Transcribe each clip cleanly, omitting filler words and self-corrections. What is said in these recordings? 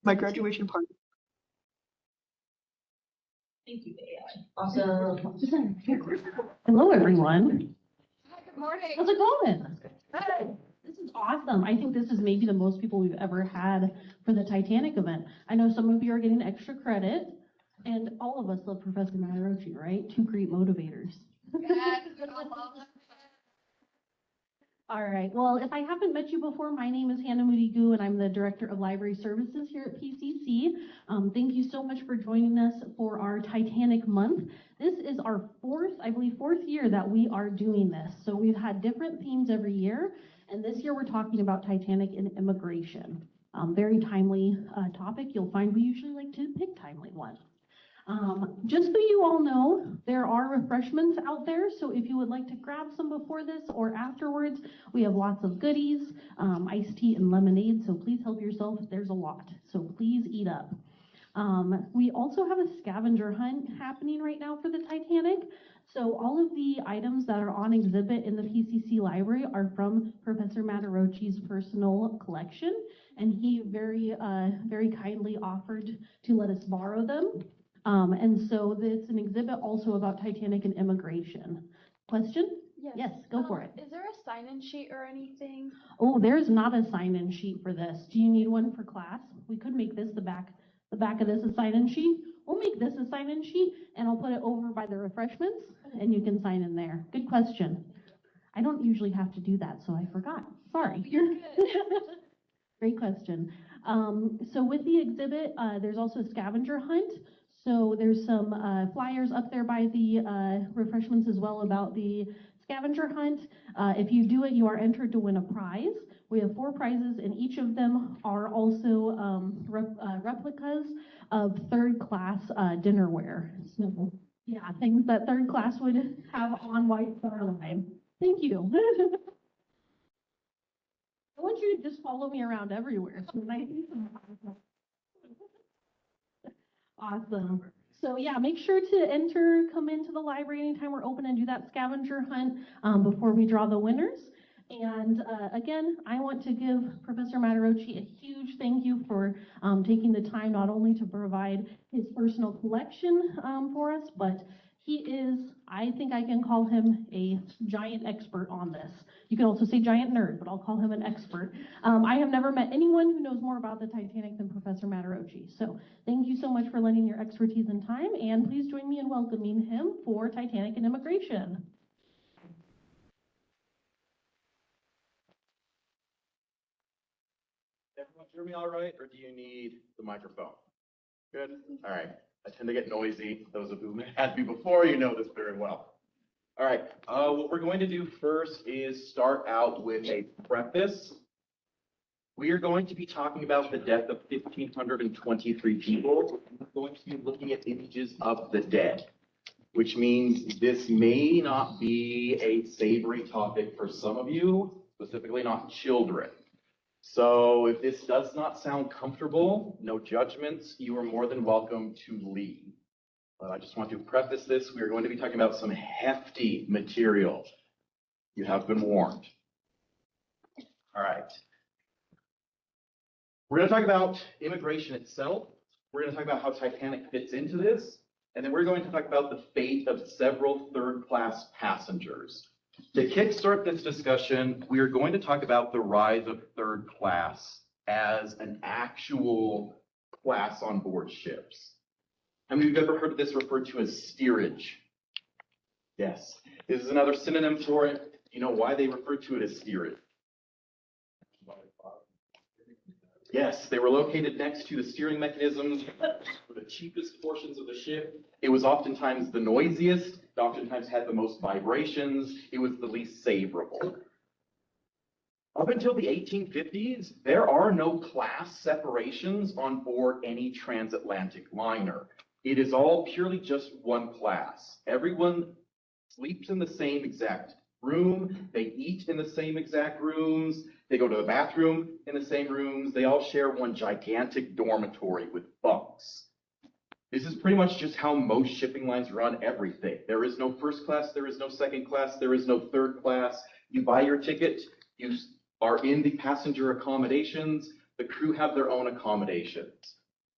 my graduation party. Thank you, AI. Awesome. Hello, everyone. Hi, good morning. How's it going? Good. This is awesome. I think this is maybe the most people we've ever had for the Titanic event. I know some of you are getting extra credit, and all of us love Professor Mattarocci, right? Two great motivators. Yes, we all love them. All right. Well, if I haven't met you before, my name is Hannah Moody Gu, and I'm the Director of Library Services here at PCC. Thank you so much for joining us for our Titanic month. This is our fourth year that we are doing this. So we've had different themes every year, and this year we're talking about Titanic and immigration. Very timely topic. You'll find we usually like to pick timely ones. Just so you all know, there are refreshments out there, so if you would like to grab some before this or afterwards, we have lots of goodies, iced tea and lemonade, so please help yourself. There's a lot, so please eat up. We also have a scavenger hunt happening right now for the Titanic. So all of the items that are on exhibit in the PCC Library are from Professor Mattarocci's personal collection, and he very kindly offered to let us borrow them. And so it's an exhibit also about Titanic and immigration. Question? Yes, go for it. Is there a sign-in sheet or anything? Oh, there's not a sign-in sheet for this. Do you need one for class? We could make this the back of this a sign-in sheet. We'll make this a sign-in sheet, and I'll put it over by the refreshments, and you can sign in there. Good question. I don't usually have to do that, so I forgot. Sorry. You're good. Great question. So with the exhibit, there's also a scavenger hunt. So there's some flyers up there by the refreshments as well about the scavenger hunt. If you do it, you are entered to win a prize. We have 4 prizes, and each of them are also replicas of third-class dinnerware. So yeah, things that third class would have on White Star Line. Thank you. I want you to just follow me around everywhere. So when I see some awesome. So yeah, make sure to come into the library anytime we're open and do that scavenger hunt before we draw the winners. And again, I want to give Professor Mattarocci a huge thank you for taking the time not only to provide his personal collection for us, but he is, I think I can call him a giant expert on this. You can also say giant nerd, but I'll call him an expert. I have never met anyone who knows more about the Titanic than Professor Mattarocci. So thank you so much for lending your expertise and time, and please join me in welcoming him for Titanic and Immigration. Everyone hear me all right, or do you need the microphone? Good? All right. I tend to get noisy. Those of you who had me before, you know this very well. All right. What we're going to do first is start out with a preface. We are going to be talking about the death of 1,523 people. We're going to be looking at images of the dead, which means this may not be a savory topic for some of you, specifically not children. So if this does not sound comfortable, no judgments, you are more than welcome to leave. But I just want to preface this. We are going to be talking about some hefty material. You have been warned. All right. We're going to talk about immigration itself. We're going to talk about how Titanic fits into this. And then we're going to talk about the fate of several third-class passengers. To kickstart this discussion, we are going to talk about the rise of third class as an actual class on board ships. How many of you have ever heard this referred to as steerage? Yes. This is another synonym for it. You know why they refer to it as steerage? Yes, they were located next to the steering mechanisms for the cheapest portions of the ship. It was oftentimes the noisiest, it oftentimes had the most vibrations, it was the least savorable. Up until the 1850s, there are no class separations on board any transatlantic liner. It is all purely just one class. Everyone sleeps in the same exact room, they eat in the same exact rooms, they go to the bathroom in the same rooms, they all share one gigantic dormitory with bunks. This is pretty much just how most shipping lines run everything. There is no first class, there is no second class, there is no third class. You buy your ticket, you are in the passenger accommodations. The crew have their own accommodations.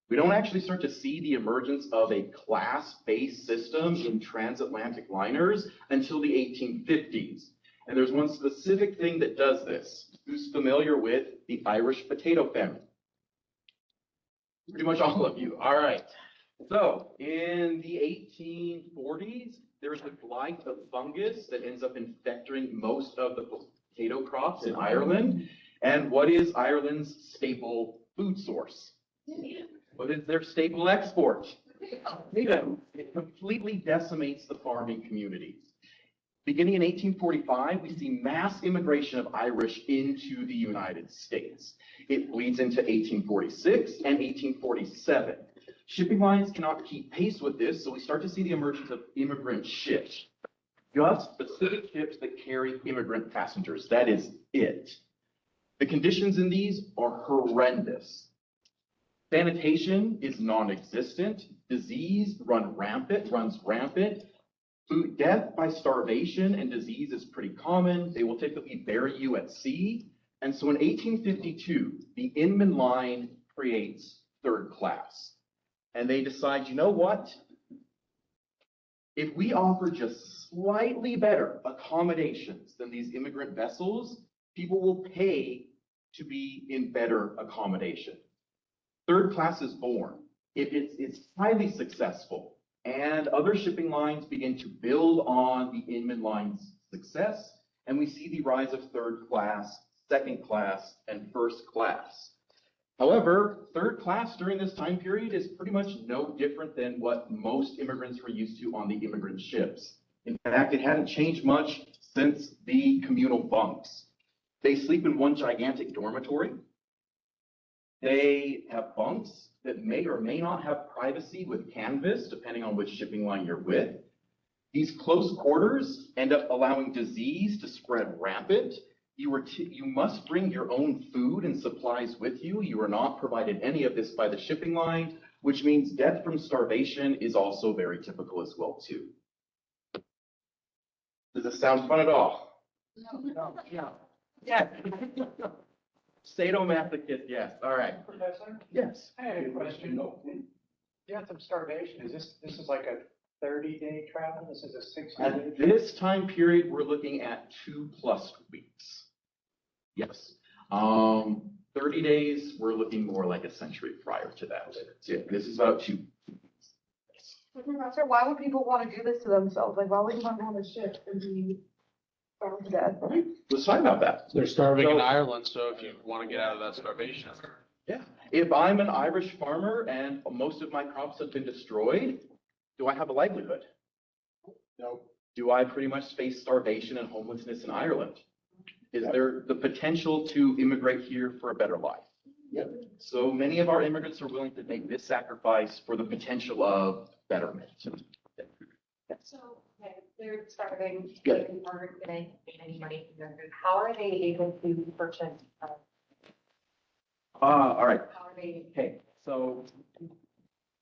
We don't actually start to see the emergence of a class-based system in transatlantic liners until the 1850s. And there's one specific thing that does this. Who's familiar with the Irish potato famine? Pretty much all of you. All right. So in the 1840s, there's a blight of fungus that ends up infecting most of the potato crops in Ireland. And what is Ireland's staple food source? What is their staple export? Potato. It completely decimates the farming communities. Beginning in 1845, we see mass immigration of Irish into the United States. It bleeds into 1846 and 1847. Shipping lines cannot keep pace with this, so we start to see the emergence of immigrant ships. Just specific ships that carry immigrant passengers. That is it. The conditions in these are horrendous. Sanitation is non-existent. Disease runs rampant. Food death by starvation and disease is pretty common. They will typically bury you at sea. And so in 1852, the Inman Line creates third class. And they decide, you know what? If we offer just slightly better accommodations than these immigrant vessels, people will pay to be in better accommodation. Third class is born. It's highly successful. And other shipping lines begin to build on the Inman Line's success. And we see the rise of third class, second class, and first class. However, third class during this time period is pretty much no different than what most immigrants were used to on the immigrant ships. In fact, it hadn't changed much since the communal bunks. They sleep in one gigantic dormitory. They have bunks that may or may not have privacy with canvas, depending on which shipping line you're with. These close quarters end up allowing disease to spread rampant. You must bring your own food and supplies with you. You are not provided any of this by the shipping line, which means death from starvation is also very typical as well, too. Does this sound fun at all? No. Yes. Sadomasochist, yes. All right. Professor, Yes. I had a question. Death of starvation, this is like a 30-day travel? This is a 60-day? At this time period, we're looking at 2+ weeks. Yes. 30 days, we're looking more like a century prior to that. This is about 2 weeks. Professor, why would people want to do this to themselves? Like, why would you want to have a ship and be starved to death? Let's talk about that. They're starving in So- Ireland, so if you want to get out of that starvation. Yeah. If I'm an Irish farmer and most of my crops have been destroyed, do I have a livelihood? No. Do I pretty much face starvation and homelessness in Ireland? Is there the potential to immigrate here for a better life? Yep. So many of our immigrants are willing to make this sacrifice for the potential of betterment. So, okay, they're starving, Yeah. they aren't gonna make any money from their food. How are they able to purchase, All right. how are they? Okay, so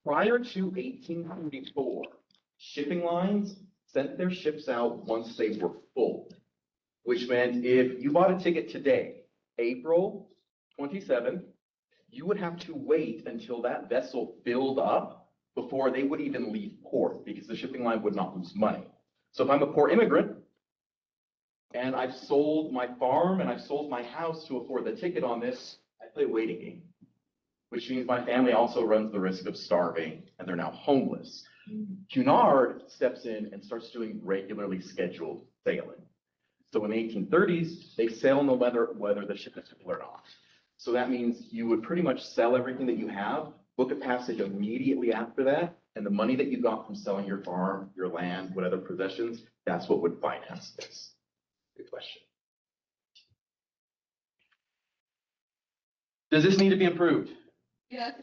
prior to 1844, shipping lines sent their ships out once they were full, which meant if you bought a ticket today, April 27th, you would have to wait until that vessel filled up before they would even leave port because the shipping line would not lose money. So if I'm a poor immigrant and I've sold my farm and I've sold my house to afford the ticket on this, I play a waiting game, which means my family also runs the risk of starving and they're now homeless. Cunard steps in and starts doing regularly scheduled sailing. So in the 1830s, they sail no matter whether the ship is full or not. So that means you would pretty much sell everything that you have, book a passage immediately after that, and the money that you got from selling your farm, your land, what other possessions, that's what would finance this. Good question. Does this need to be improved? Yes.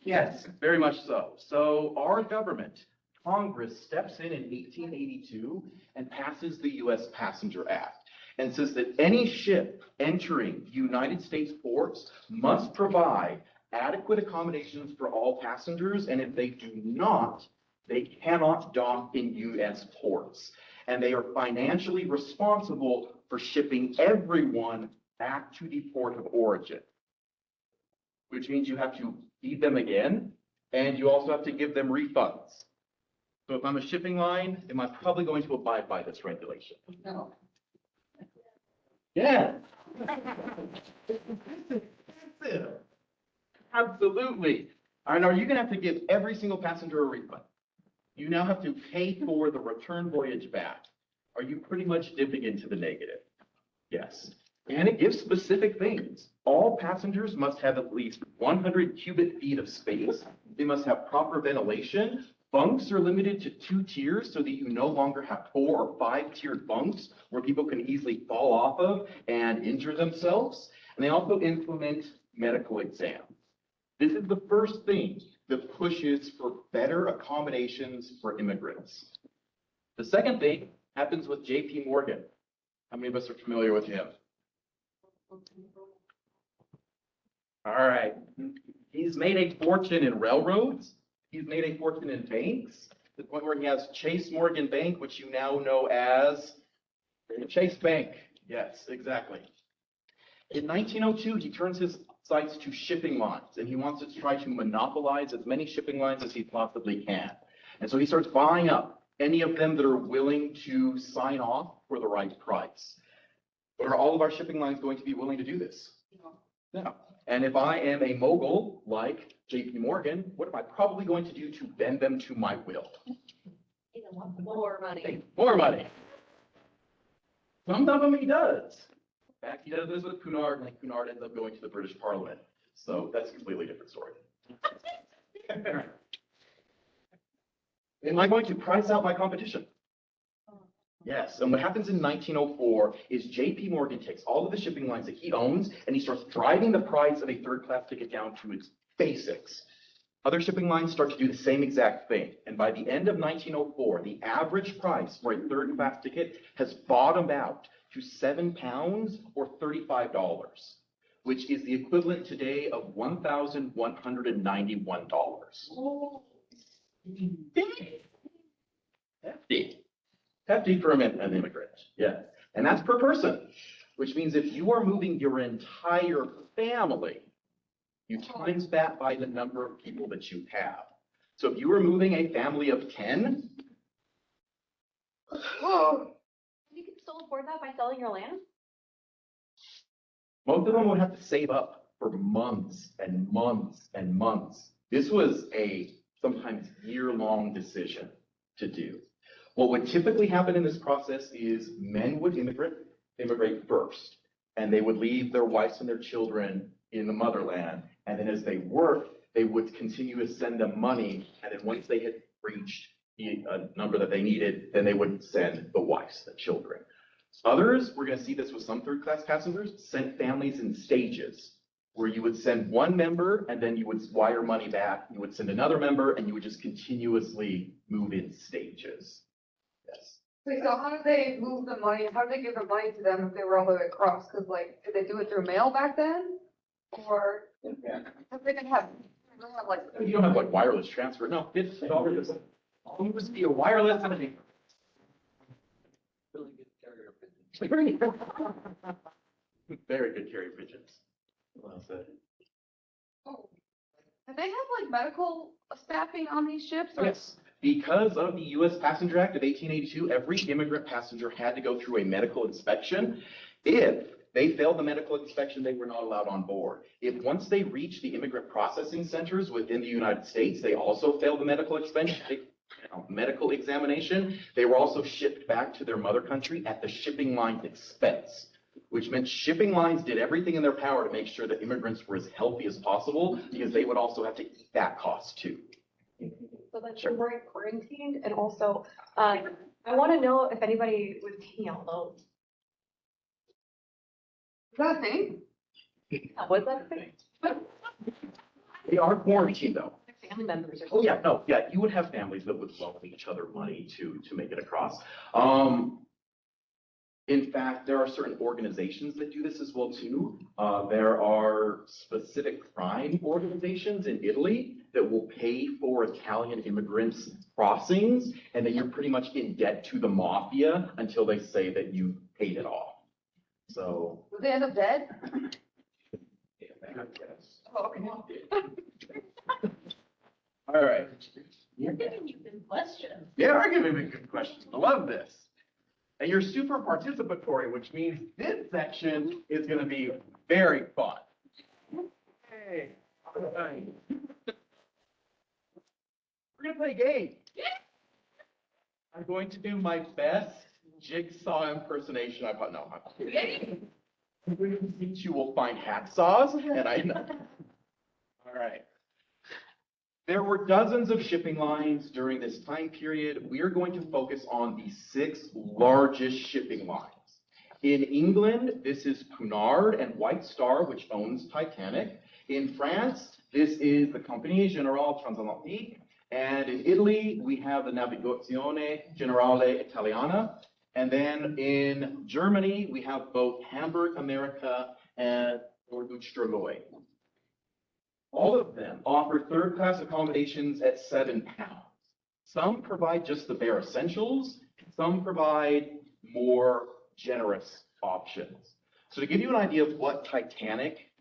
Yes, very much so. So our government, Congress, steps in 1882 and passes the U.S. Passenger Act and says that any ship entering United States ports must provide adequate accommodations for all passengers, and if they do not, they cannot dock in U.S. ports. And they are financially responsible for shipping everyone back to the port of origin. which means you have to feed them again, and you also have to give them refunds. So if I'm a shipping line, am I probably going to abide by this regulation? No. Yeah. Absolutely. And are you gonna have to give every single passenger a refund? You now have to pay for the return voyage back. Are you pretty much dipping into the negative? Yes. And it gives specific things. All passengers must have at least 100 cubic feet of space. They must have proper ventilation. Bunks are limited to 2 tiers so that you no longer have 4 or 5 tiered bunks where people can easily fall off of and injure themselves. And they also implement medical exams. This is the first thing that pushes for better accommodations for immigrants. The second thing happens with J.P. Morgan. How many of us are familiar with him? All right. He's made a fortune in railroads. He's made a fortune in banks, to the point where he has Chase Morgan Bank, which you now know as Chase Bank. Yes, exactly. In 1902, he turns his sights to shipping lines, and he wants to try to monopolize as many shipping lines as he possibly can. And so he starts buying up any of them that are willing to sign off for the right price. But are all of our shipping lines going to be willing to do this? No. And if I am a mogul like JP Morgan, what am I probably going to do to bend them to my will? More money. More money. Some of them he does. In fact, he does this with Cunard, and then Cunard ends up going to the British Parliament. So that's a completely different story. Am I going to price out my competition? Yes, and what happens in 1904 is JP Morgan takes all of the shipping lines that he owns and he starts driving the price of a third-class ticket down to its basics. Other shipping lines start to do the same exact thing. And by the end of 1904, the average price for a third-class ticket has bottomed out to £7 or $35, which is the equivalent today of $1,191. Hefty. Hefty for an immigrant, yes. And that's per person, which means if you are moving your entire family, you times that by the number of people that you have. So if you were moving a family of 10, You can still afford that by selling your land? most of them would have to save up for months and months and months. This was a sometimes year-long decision to do. What would typically happen in this process is men would immigrate first, and they would leave their wives and their children in the motherland. And then as they worked, they would continue to send them money. And then once they had reached a number that they needed, then they would send the wives, the children. Others, we're going to see this with some third-class passengers, sent families in stages, where you would send one member and then you would wire money back. You would send another member and you would just continuously move in stages. Yes. Wait, so how do they move the money? How do they give the money to them if they were all the way across? Cause like, did they do it through mail back then? Or have they didn't have like? You don't have like wireless transfer. No, it's all this. All it was via wireless and a paper. Really good carrier pigeons. Very good carrier pigeons. Well said. Oh. Do they have like medical staffing on these ships? Or- Yes, because of the U.S. Passenger Act of 1882, every immigrant passenger had to go through a medical inspection. If they failed the medical inspection, they were not allowed on board. If once they reached the immigrant processing centers within the United States, they also failed the medical medical examination, they were also shipped back to their mother country at the shipping line's expense, which meant shipping lines did everything in their power to make sure that immigrants were as healthy as possible, because they would also have to eat that cost too. So that you're very quarantined, and also, I want to know if anybody was taking out loans. Is that a thing? Was that a thing? They are quarantined though. Family members or Oh, something. yeah, no, yeah, you would have families that would loan each other money to make it across. In fact, there are certain organizations that do this as well too. There are specific crime organizations in Italy that will pay for Italian immigrants' crossings, and then you're pretty much in debt to the mafia until they say that you paid it off. So, Did they end up dead? Yes. Oh, okay. All right. You're giving me good questions. Yeah, I'm giving me good questions. I love this. And you're super participatory, which means this section is going to be very fun. Hey, all right. We're going to play a game. I'm going to do my best jigsaw impersonation. No, I'm kidding. You will find hacksaws, and I know. All right. There were dozens of shipping lines during this time period. We are going to focus on the 6 largest shipping lines. In England, this is Cunard and White Star, which owns Titanic. In France, this is the Compagnie Générale Transatlantique. And in Italy, we have the Navigazione Generale Italiana. And then in Germany, we have both Hamburg America and Norddeutscher Lloyd. All of them offer third-class accommodations at £7. Some provide just the bare essentials. Some provide more generous options. So to give you an idea of what Titanic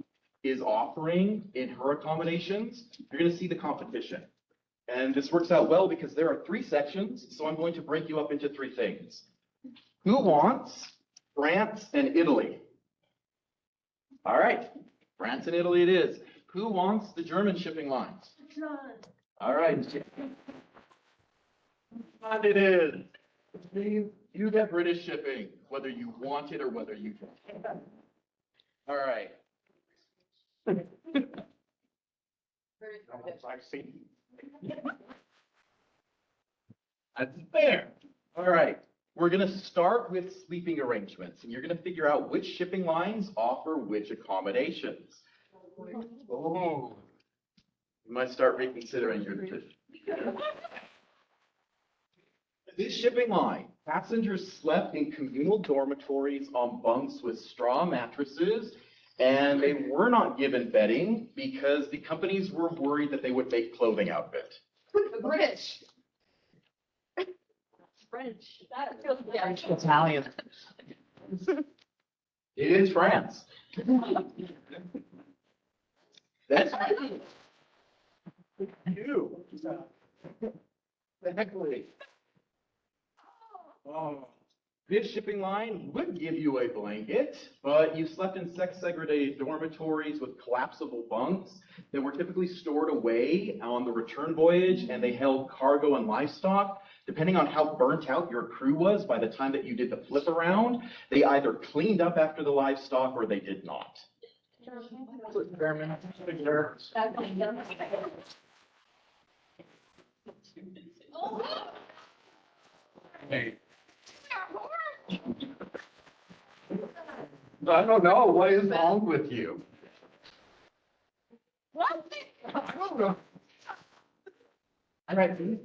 is offering in her accommodations, you're going to see the competition. And this works out well because there are 3 sections, so I'm going to break you up into 3 things. Who wants France and Italy? All right, France and Italy it is. Who wants the German shipping lines? All right. And it is. You get British shipping, whether you want it or whether you don't. All right. I've seen. That's fair. All right. We're going to start with sleeping arrangements, and you're going to figure out which shipping lines offer which accommodations. Oh, you might start reconsidering your decision. This shipping line, passengers slept in communal dormitories on bunks with straw mattresses, and they were not given bedding because the companies were worried that they would make clothing out of it. The British. French. That feels like Italian. It is France. That's you. Exactly. Oh. This shipping line would give you a blanket, but you slept in sex-segregated dormitories with collapsible bunks that were typically stored away on the return voyage, and they held cargo and livestock. Depending on how burnt out your crew was by the time that you did the flip around, they either cleaned up after the livestock or they did not. Hey. I don't know. What is wrong with you? What? I don't know. All right. These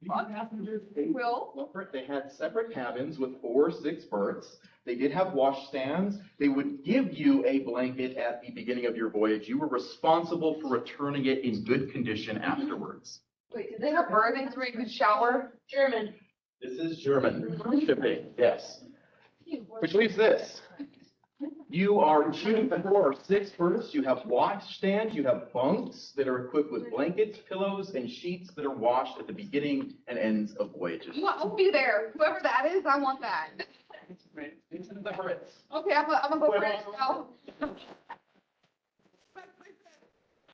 passengers, they had separate cabins with 4 or 6 berths. They did have wash stands. They would give you a blanket at the beginning of your voyage. You were responsible for returning it in good condition afterwards. Wait, did they have berthings where you could shower? German. This is German shipping, yes. Which leaves this. You are shooting 4 or 6 berths. You have wash stands. You have bunks that are equipped with blankets, pillows, and sheets that are washed at the beginning and ends of voyages. I'll be there. Whoever that is, I want that. This is the Brits. Okay, I'm gonna go British now.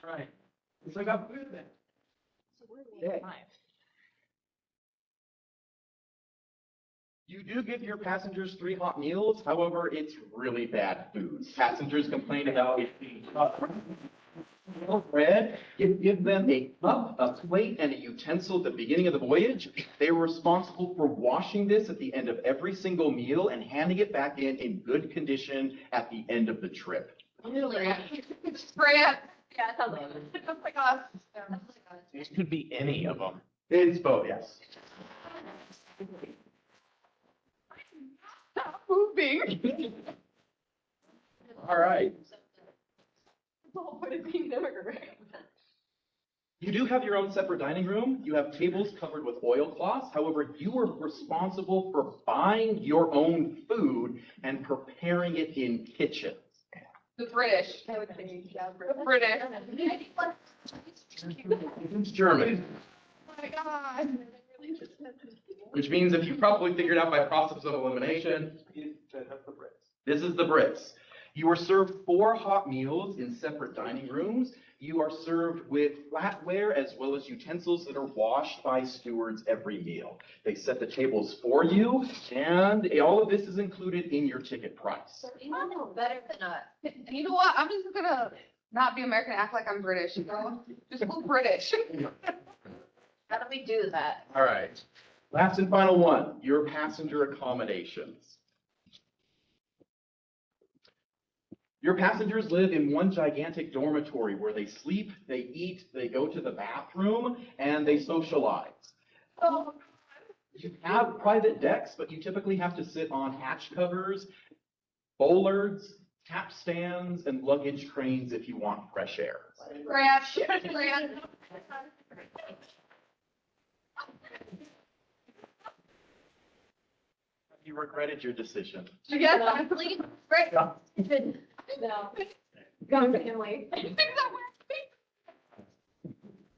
Right. So I got food then. Yeah. You do give your passengers 3 hot meals. However, it's really bad food. Passengers complain about it being bread. You give them a cup, a plate, and a utensil at the beginning of the voyage. They were responsible for washing this at the end of every single meal and handing it back in good condition at the end of the trip. It's France. Yeah, it sounds like it. Just like us. It could be any of them. It's both, yes. Stop moving. All right. Oh, what is being immigrant? You do have your own separate dining room. You have tables covered with oilcloths. However, you are responsible for buying your own food and preparing it in kitchens. The British. I would say, yeah, The British. It's German, Oh my God. which means if you probably figured out by process of elimination, this is the Brits. You are served 4 hot meals in separate dining rooms. You are served with flatware as well as utensils that are washed by stewards every meal. They set the tables for you, and all of this is included in your ticket price. Better than us. You know what? I'm just gonna not be American, act like I'm British, you know? Just go British. How do we do that? All right. Last and final one, your passenger accommodations. Your passengers live in one gigantic dormitory where they sleep, they eat, they go to the bathroom, and they socialize. Oh, You have private decks, but you typically have to sit on hatch covers, bollards, tap stands, and luggage cranes if you want fresh air. Grant. Grant. You regretted your decision. Yes, honestly, Grant. No. Gone family. I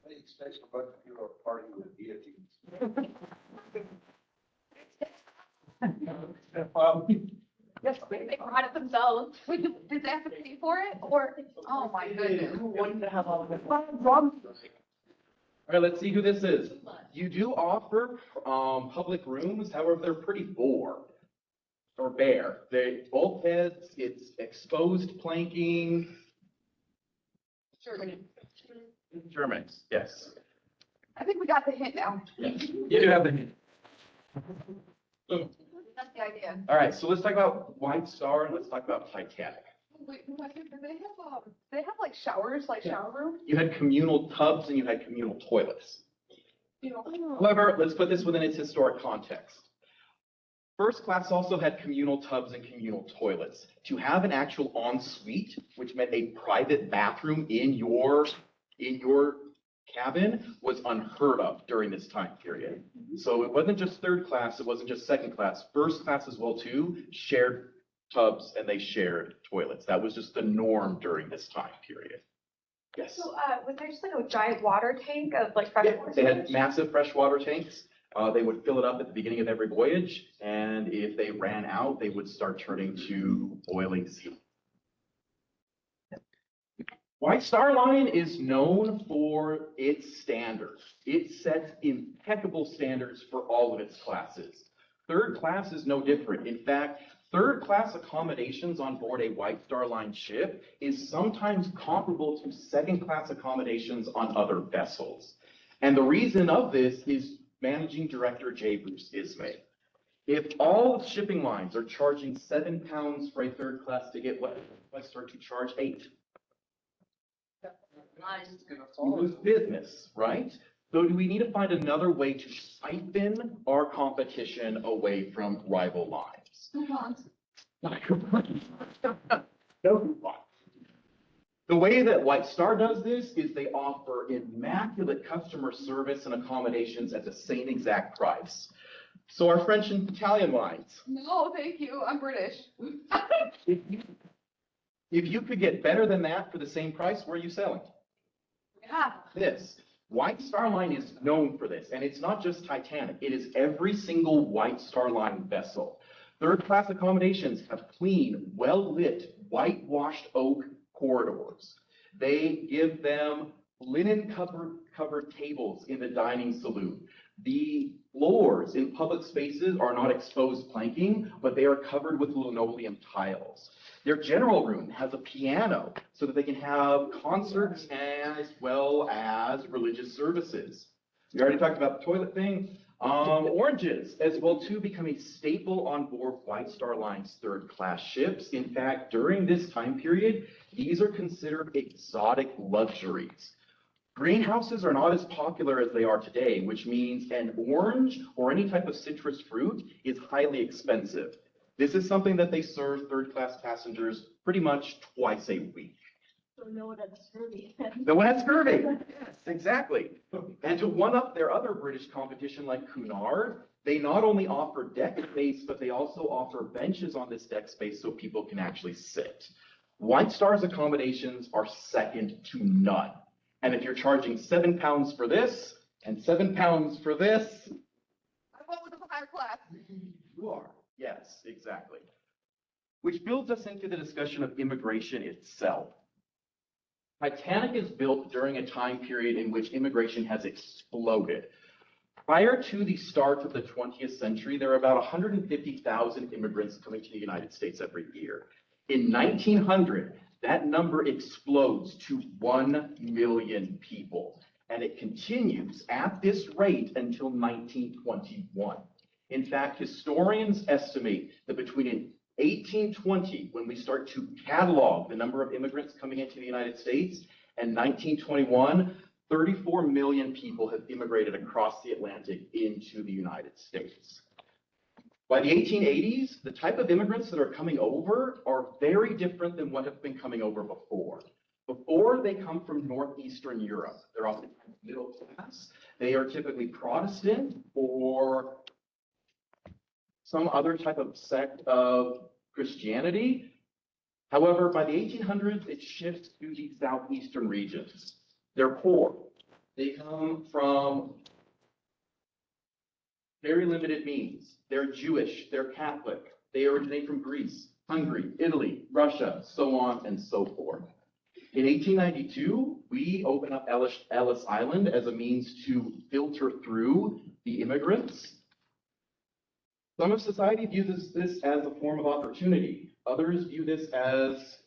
expect about you are party with deities. Yes, they brought it themselves. Wait, did they have to pay for it, or, oh my goodness. Who wouldn't have all of it? All right, let's see who this is. You do offer public rooms, however, they're pretty bare. They bulkheads, it's exposed planking. Germany. Germans, yes. I think we got the hint now. You do have the hint. That's the idea. All right, so let's talk about White Star and let's talk about Titanic. Wait, do they have like showers, like shower room? You had communal tubs and you had communal toilets. You know, However, let's put this within its historic context. First class also had communal tubs and communal toilets. To have an actual ensuite, which meant a private bathroom in your cabin, was unheard of during this time period. So it wasn't just third class, it wasn't just second class. First class as well too shared tubs and they shared toilets. That was just the norm during this time period. Yes. So, was there just like a giant water tank of like fresh Yeah, water? they had storage? massive freshwater tanks. They would fill it up at the beginning of every voyage, and if they ran out, they would start turning to boiling seal. White Star Line is known for its standards. It sets impeccable standards for all of its classes. Third class is no different. In fact, third class accommodations on board a White Star Line ship is sometimes comparable to second class accommodations on other vessels. And the reason of this is Managing Director J. Bruce Ismay. If all shipping lines are charging £7 for a third class ticket, let's start to charge 8. You lose business, right? So do we need to find another way to siphon our competition away from rival lines? coupons. No coupon. The way that White Star does this is they offer immaculate customer service and accommodations at the same exact price. So our French and Italian lines, No, thank you, I'm British. if you could get better than that for the same price, where are you selling? Yeah. This. White Star Line is known for this, and it's not just Titanic. It is every single White Star Line vessel. Third class accommodations have clean, well-lit, whitewashed oak corridors. They give them linen covered tables in the dining saloon. The floors in public spaces are not exposed planking, but they are covered with linoleum tiles. Their general room has a piano so that they can have concerts as well as religious services. We already talked about the toilet thing. Oranges as well too become a staple on board White Star Line's third class ships. In fact, during this time period, these are considered exotic luxuries. Greenhouses are not as popular as they are today, which means an orange or any type of citrus fruit is highly expensive. This is something that they serve third class passengers pretty much twice a week. So no one had scurvy. No one has scurvy. Yes, exactly. And to one up their other British competition like Cunard, they not only offer deck space, but they also offer benches on this deck space so people can actually sit. White Star's accommodations are second to none. And if you're charging £7 for this and £7 for this, I went with the higher class. you are. Yes, exactly. Which builds us into the discussion of immigration itself. Titanic is built during a time period in which immigration has exploded. Prior to the start of the 20th century, there were about 150,000 immigrants coming to the United States every year. In 1900, that number explodes to 1 million people, and it continues at this rate until 1921. In fact, historians estimate that between 1820, when we start to catalog the number of immigrants coming into the United States, and 1921, 34 million people have immigrated across the Atlantic into the United States. By the 1880s, the type of immigrants that are coming over are very different than what have been coming over before. Before, they come from Northeastern Europe. They're often middle class. They are typically Protestant or some other type of sect of Christianity. However, by the 1800s, it shifts to the southeastern regions. They're poor. They come from very limited means. They're Jewish, they're Catholic. They originate from Greece, Hungary, Italy, Russia, so on and so forth. In 1892, we open up Ellis Island as a means to filter through the immigrants. Some of society views this as a form of opportunity. Others view this as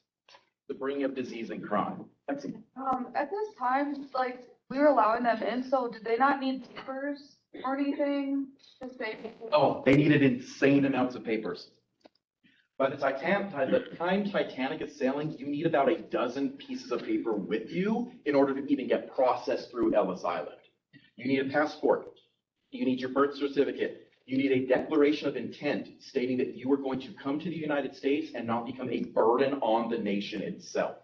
the bringing of disease and crime. At this time, like, we were allowing them in, so did they not need papers or anything to say? Oh, they needed insane amounts of papers. By the time Titanic is sailing, you need about a dozen pieces of paper with you in order to even get processed through Ellis Island. You need a passport. You need your birth certificate. You need a declaration of intent stating that you are going to come to the United States and not become a burden on the nation itself.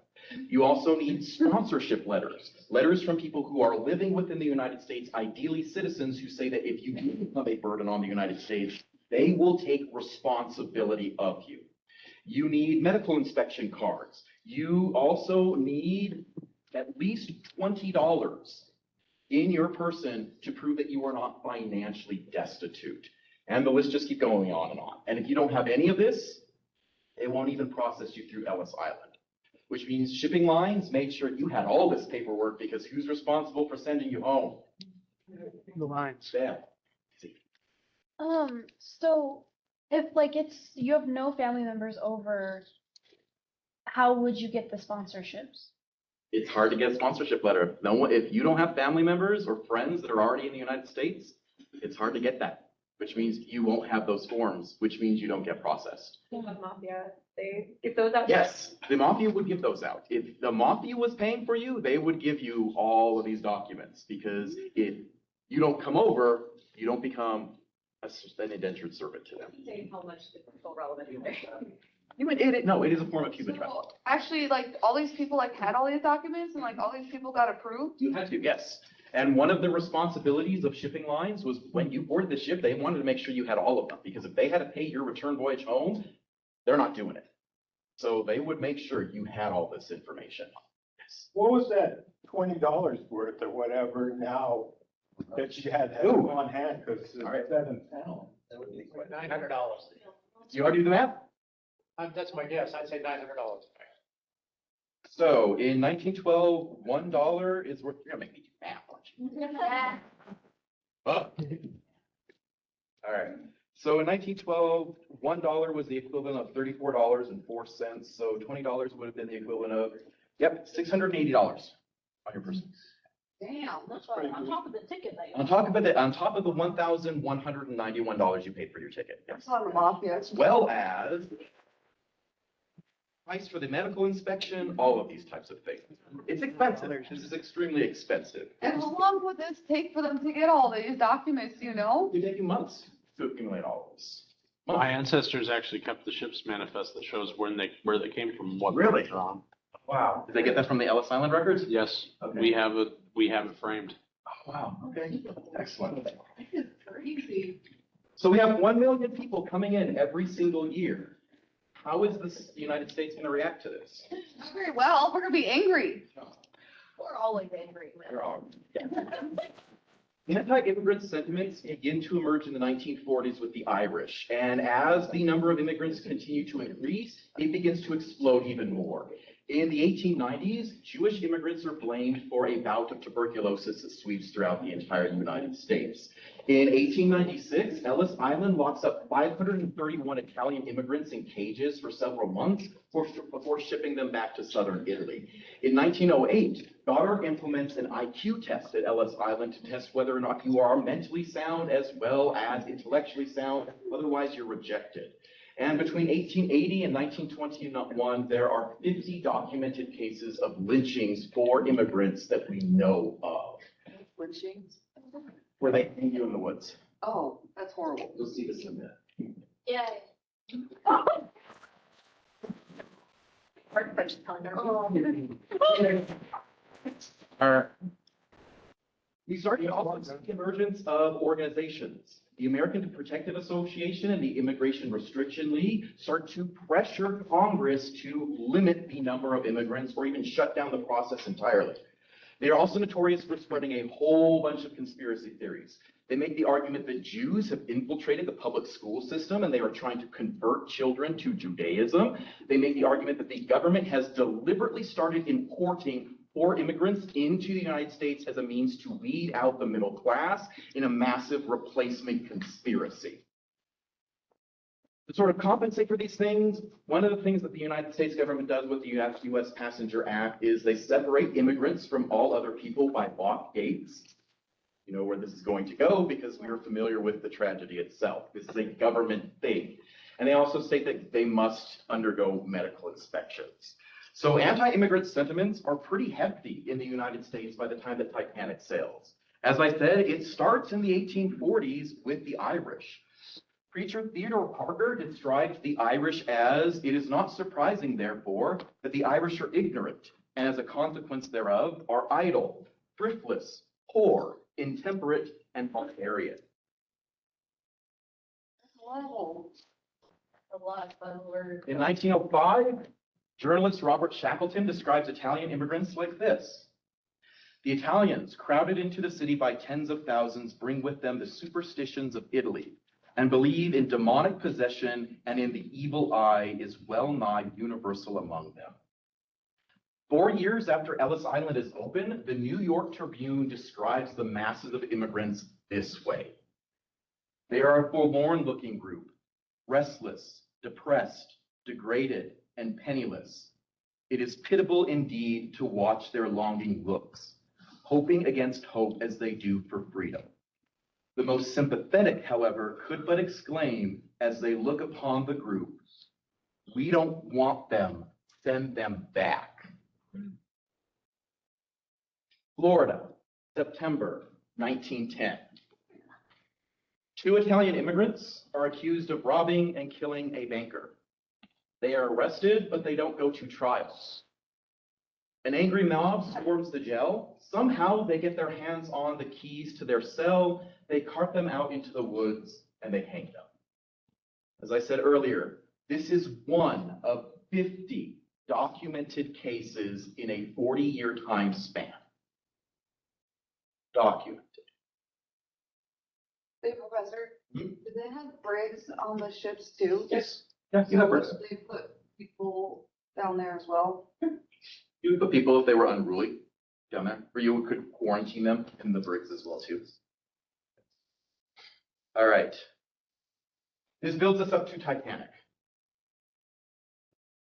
You also need sponsorship letters, letters from people who are living within the United States, ideally citizens who say that if you do become a burden on the United States, they will take responsibility of you. You need medical inspection cards. You also need at least $20 in your person to prove that you are not financially destitute. And the list just keeps going on and on. And if you don't have any of this, they won't even process you through Ellis Island, which means shipping lines made sure you had all this paperwork because who's responsible for sending you home? The lines. Them. So if like you have no family members over, how would you get the sponsorships? It's hard to get a sponsorship letter. If you don't have family members or friends that are already in the United States, it's hard to get that, which means you won't have those forms, which means you don't get processed. Mafia, they give those out? Yes, the mafia would give those out. If the mafia was paying for you, they would give you all of these documents because if you don't come over, you don't become an indentured servant to them. Saying how much is so relevant here. No, it is a form of human trafficking. So, actually, like, all these people, like, had all these documents and, like, all these people got approved? You had to, yes. And one of the responsibilities of shipping lines was when you boarded the ship, they wanted to make sure you had all of them because if they had to pay your return voyage home, they're not doing it. So they would make sure you had all this information. Yes. What was that $20 worth or whatever now that you had Ooh. on hand? Because it's All right. £7. $900. You already do the math? That's my guess. I'd say $900. So in 1912, $1 is worth, you're gonna make me do math, aren't you? All right. So in 1912, $1 was the equivalent of $34.04. So $20 would have been the equivalent of, $680 on your person. Damn, that's right, on top of the ticket that you. On top of the $1,191 you paid for your ticket. Yes. That's not the mafia. As well as price for the medical inspection, all of these types of things. It's expensive. This is extremely expensive. And how long would this take for them to get all these documents, you know? It would take you months to accumulate all of this. My ancestors actually kept the ship's manifest that shows where they came from, what Really? they're on. Wow. Did they get that from the Ellis Island records? Yes, Okay. we have it framed. Oh, wow. Okay. Excellent. Crazy. So we have 1 million people coming in every single year. How is the United States going to react to this? Not very well, we're gonna be angry. We're always angry. They're all- Anti-immigrant sentiments begin to emerge in the 1940s with the Irish, and as the number of immigrants continue to increase, it begins to explode even more. In the 1890s, Jewish immigrants are blamed for a bout of tuberculosis that sweeps throughout the entire United States. In 1896, Ellis Island locks up 531 Italian immigrants in cages for several months before shipping them back to southern Italy. In 1908, Goddard implements an IQ test at Ellis Island to test whether or not you are mentally sound as well as intellectually sound, otherwise you're rejected. And between 1880 and 1921, there are 50 documented cases of lynchings for immigrants that we know of, Lynchings? where they hang you in the woods. Oh, that's horrible. You'll see this in a minute. Yeah. Hard punch calendar. We start to also see the emergence of organizations. The American Protective Association and the Immigration Restriction League start to pressure Congress to limit the number of immigrants or even shut down the process entirely. They are also notorious for spreading a whole bunch of conspiracy theories. They make the argument that Jews have infiltrated the public school system and they are trying to convert children to Judaism. They make the argument that the government has deliberately started importing poor immigrants into the United States as a means to weed out the middle class in a massive replacement conspiracy. To sort of compensate for these things, one of the things that the United States government does with the U.S. Passenger Act is they separate immigrants from all other people by locked gates. You know where this is going to go because we are familiar with the tragedy itself. This is a government thing. And they also state that they must undergo medical inspections. So anti-immigrant sentiments are pretty hefty in the United States by the time that Titanic sails. As I said, it starts in the 1840s with the Irish. Preacher Theodore Parker describes the Irish as, "It is not surprising, therefore, that the Irish are ignorant, and as a consequence thereof are idle, thriftless, poor, intemperate, and barbarian." Horrible. A lot of words. In 1905, journalist Robert Shackleton describes Italian immigrants like this. "The Italians, crowded into the city by tens of thousands, bring with them the superstitions of Italy, and believe in demonic possession and in the evil eye is well nigh universal among them." 4 years after Ellis Island is open, the New York Tribune describes the masses of immigrants this way. "They are a forlorn-looking group, restless, depressed, degraded, and penniless. It is pitiable indeed to watch their longing looks, hoping against hope as they do for freedom. The most sympathetic, however, could but exclaim as they look upon the group, 'We don't want them, send them back.'" Florida, September 1910. 2 Italian immigrants are accused of robbing and killing a banker. They are arrested, but they don't go to trial. An angry mob storms the jail. Somehow they get their hands on the keys to their cell, they cart them out into the woods, and they hang them. As I said earlier, this is one of 50 documented cases in a 40-year time span. Documented. Hey, Professor, Hmm? did they have brigs on the ships too? Yes. Yeah, you have risk. They put people down there as well? You would put people if they were unruly down there, or you could quarantine them in the brigs as well too. All right. This builds us up to Titanic.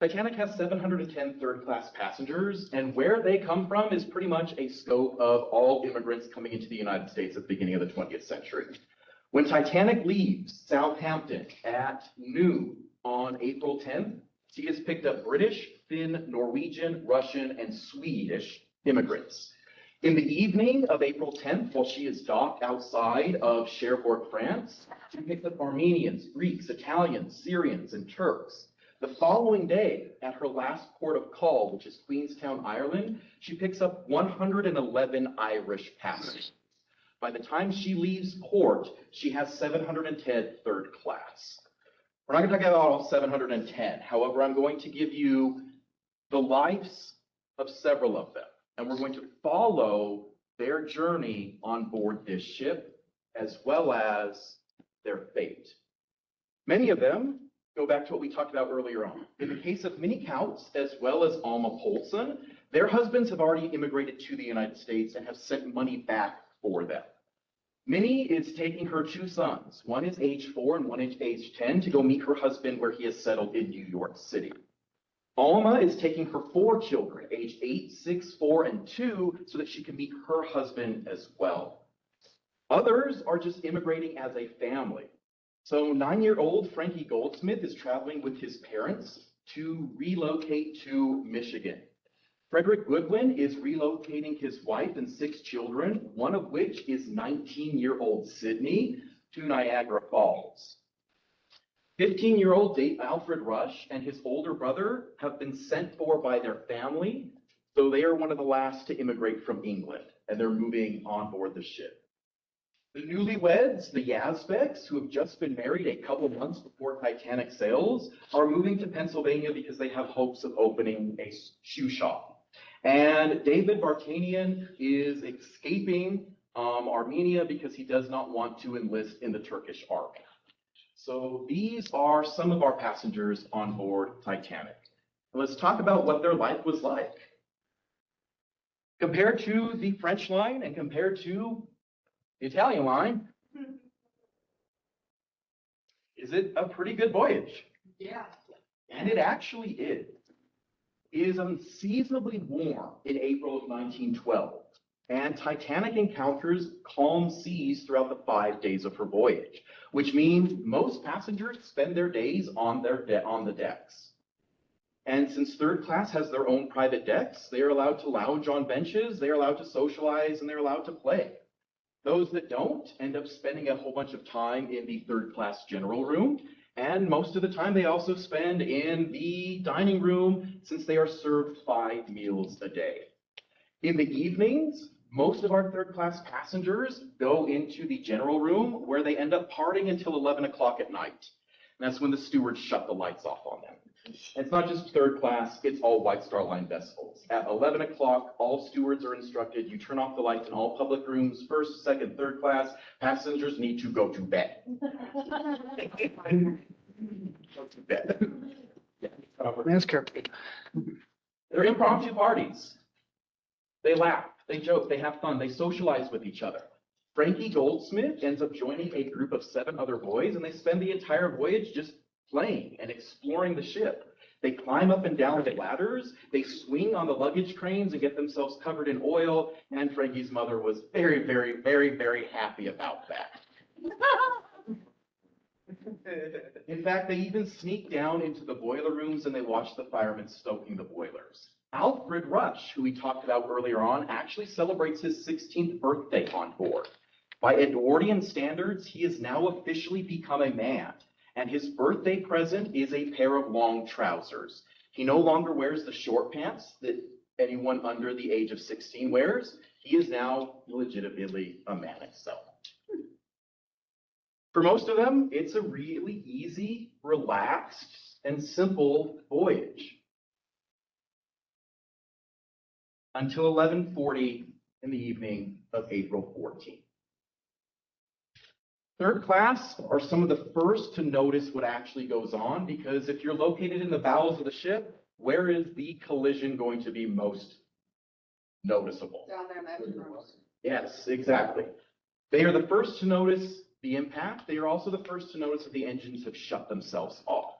Titanic has 710 third-class passengers, and where they come from is pretty much a scope of all immigrants coming into the United States at the beginning of the 20th century. When Titanic leaves Southampton at noon on April 10th, she has picked up British, Finn, Norwegian, Russian, and Swedish immigrants. In the evening of April 10th, while she is docked outside of Cherbourg, France, she picks up Armenians, Greeks, Italians, Syrians, and Turks. The following day, at her last port of call, which is Queenstown, Ireland, she picks up 111 Irish passengers. By the time she leaves port, she has 710 third class. We're not gonna talk about all 710. However, I'm going to give you the lives of several of them, and we're going to follow their journey on board this ship, as well as their fate. Many of them go back to what we talked about earlier on. In the case of Minnie Kautz, as well as Alma Poulsen, their husbands have already immigrated to the United States and have sent money back for them. Minnie is taking her 2 sons, one is age 4 and one is age 10, to go meet her husband where he is settled in New York City. Alma is taking her 4 children, age 8, 6, 4, and 2, so that she can meet her husband as well. Others are just immigrating as a family. So 9-year-old Frankie Goldsmith is traveling with his parents to relocate to Michigan. Frederick Goodwin is relocating his wife and 6 children, one of which is 19-year-old Sydney, to Niagara Falls. 15-year-old Alfred Rush and his older brother have been sent for by their family, so they are one of the last to immigrate from England, and they're moving on board the ship. The newlyweds, the Yazbeks, who have just been married a couple of months before Titanic sails, are moving to Pennsylvania because they have hopes of opening a shoe shop. And David Vartanian is escaping Armenia because he does not want to enlist in the Turkish army. So these are some of our passengers on board Titanic. Let's talk about what their life was like. Compared to the French line and compared to the Italian line, is it a pretty good voyage? Yeah. And it actually is. It is unseasonably warm in April of 1912, and Titanic encounters calm seas throughout the 5 days of her voyage, which means most passengers spend their days on the decks. And since third class has their own private decks, they are allowed to lounge on benches, they are allowed to socialize, and they're allowed to play. Those that don't end up spending a whole bunch of time in the third class general room, and most of the time they also spend in the dining room since they are served 5 meals a day. In the evenings, most of our third class passengers go into the general room where they end up partying until 11 o'clock at night. And that's when the stewards shut the lights off on them. And it's not just third class, it's all White Star Line vessels. At 11 o'clock, all stewards are instructed, you turn off the lights in all public rooms, first, second, third class, passengers need to go to bed. Go to bed. That's careful. They're impromptu parties. They laugh, they joke, they have fun, they socialize with each other. Frankie Goldsmith ends up joining a group of 7 other boys, and they spend the entire voyage just playing and exploring the ship. They climb up and down the ladders, they swing on the luggage cranes and get themselves covered in oil, and Frankie's mother was very, very, very, very happy about that. In fact, they even sneak down into the boiler rooms and they watch the firemen stoking the boilers. Alfred Rush, who we talked about earlier on, actually celebrates his 16th birthday on board. By Edwardian standards, he has now officially become a man, and his birthday present is a pair of long trousers. He no longer wears the short pants that anyone under the age of 16 wears. He is now legitimately a man himself. For most of them, it's a really easy, relaxed, and simple voyage. Until 11:40 in the evening of April 14th. Third class are some of the first to notice what actually goes on, because if you're located in the bowels of the ship, where is the collision going to be most noticeable? Down there in the engine rooms. Yes, exactly. They are the first to notice the impact. They are also the first to notice that the engines have shut themselves off.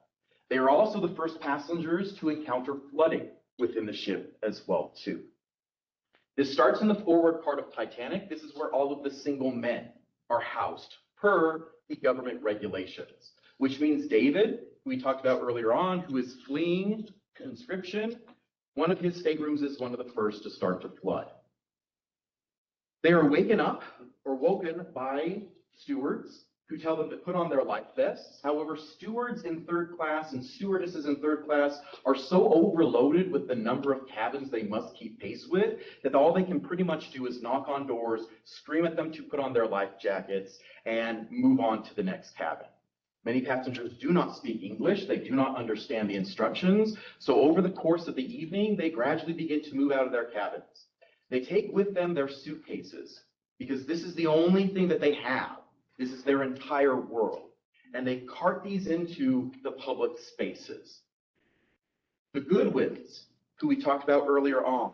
They are also the first passengers to encounter flooding within the ship as well, too. This starts in the forward part of Titanic. This is where all of the single men are housed per the government regulations, which means David, who we talked about earlier on, who is fleeing conscription, one of his staterooms is one of the first to start to flood. They are woken by stewards who tell them to put on their life vests. However, stewards in third class and stewardesses in third class are so overloaded with the number of cabins they must keep pace with that all they can pretty much do is knock on doors, scream at them to put on their life jackets, and move on to the next cabin. Many passengers do not speak English. They do not understand the instructions. So over the course of the evening, they gradually begin to move out of their cabins. They take with them their suitcases because this is the only thing that they have. This is their entire world. And they cart these into the public spaces. The Goodwins, who we talked about earlier on,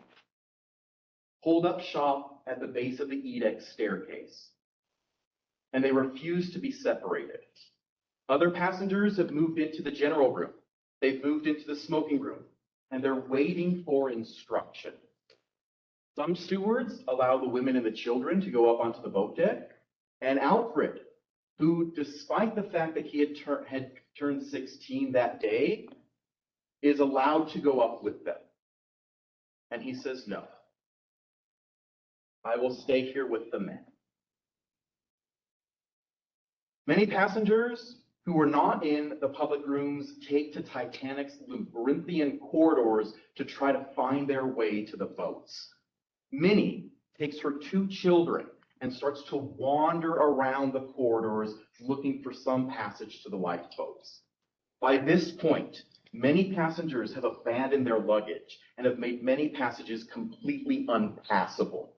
hold up shop at the base of the Edex staircase. And they refuse to be separated. Other passengers have moved into the general room. They've moved into the smoking room, and they're waiting for instruction. Some stewards allow the women and the children to go up onto the boat deck, and Alfred, who, despite the fact that he had turned 16 that day, is allowed to go up with them. And he says, no, I will stay here with the men. Many passengers who were not in the public rooms take to Titanic's labyrinthian corridors to try to find their way to the boats. Minnie takes her 2 children and starts to wander around the corridors looking for some passage to the lifeboats. By this point, many passengers have abandoned their luggage and have made many passages completely unpassable.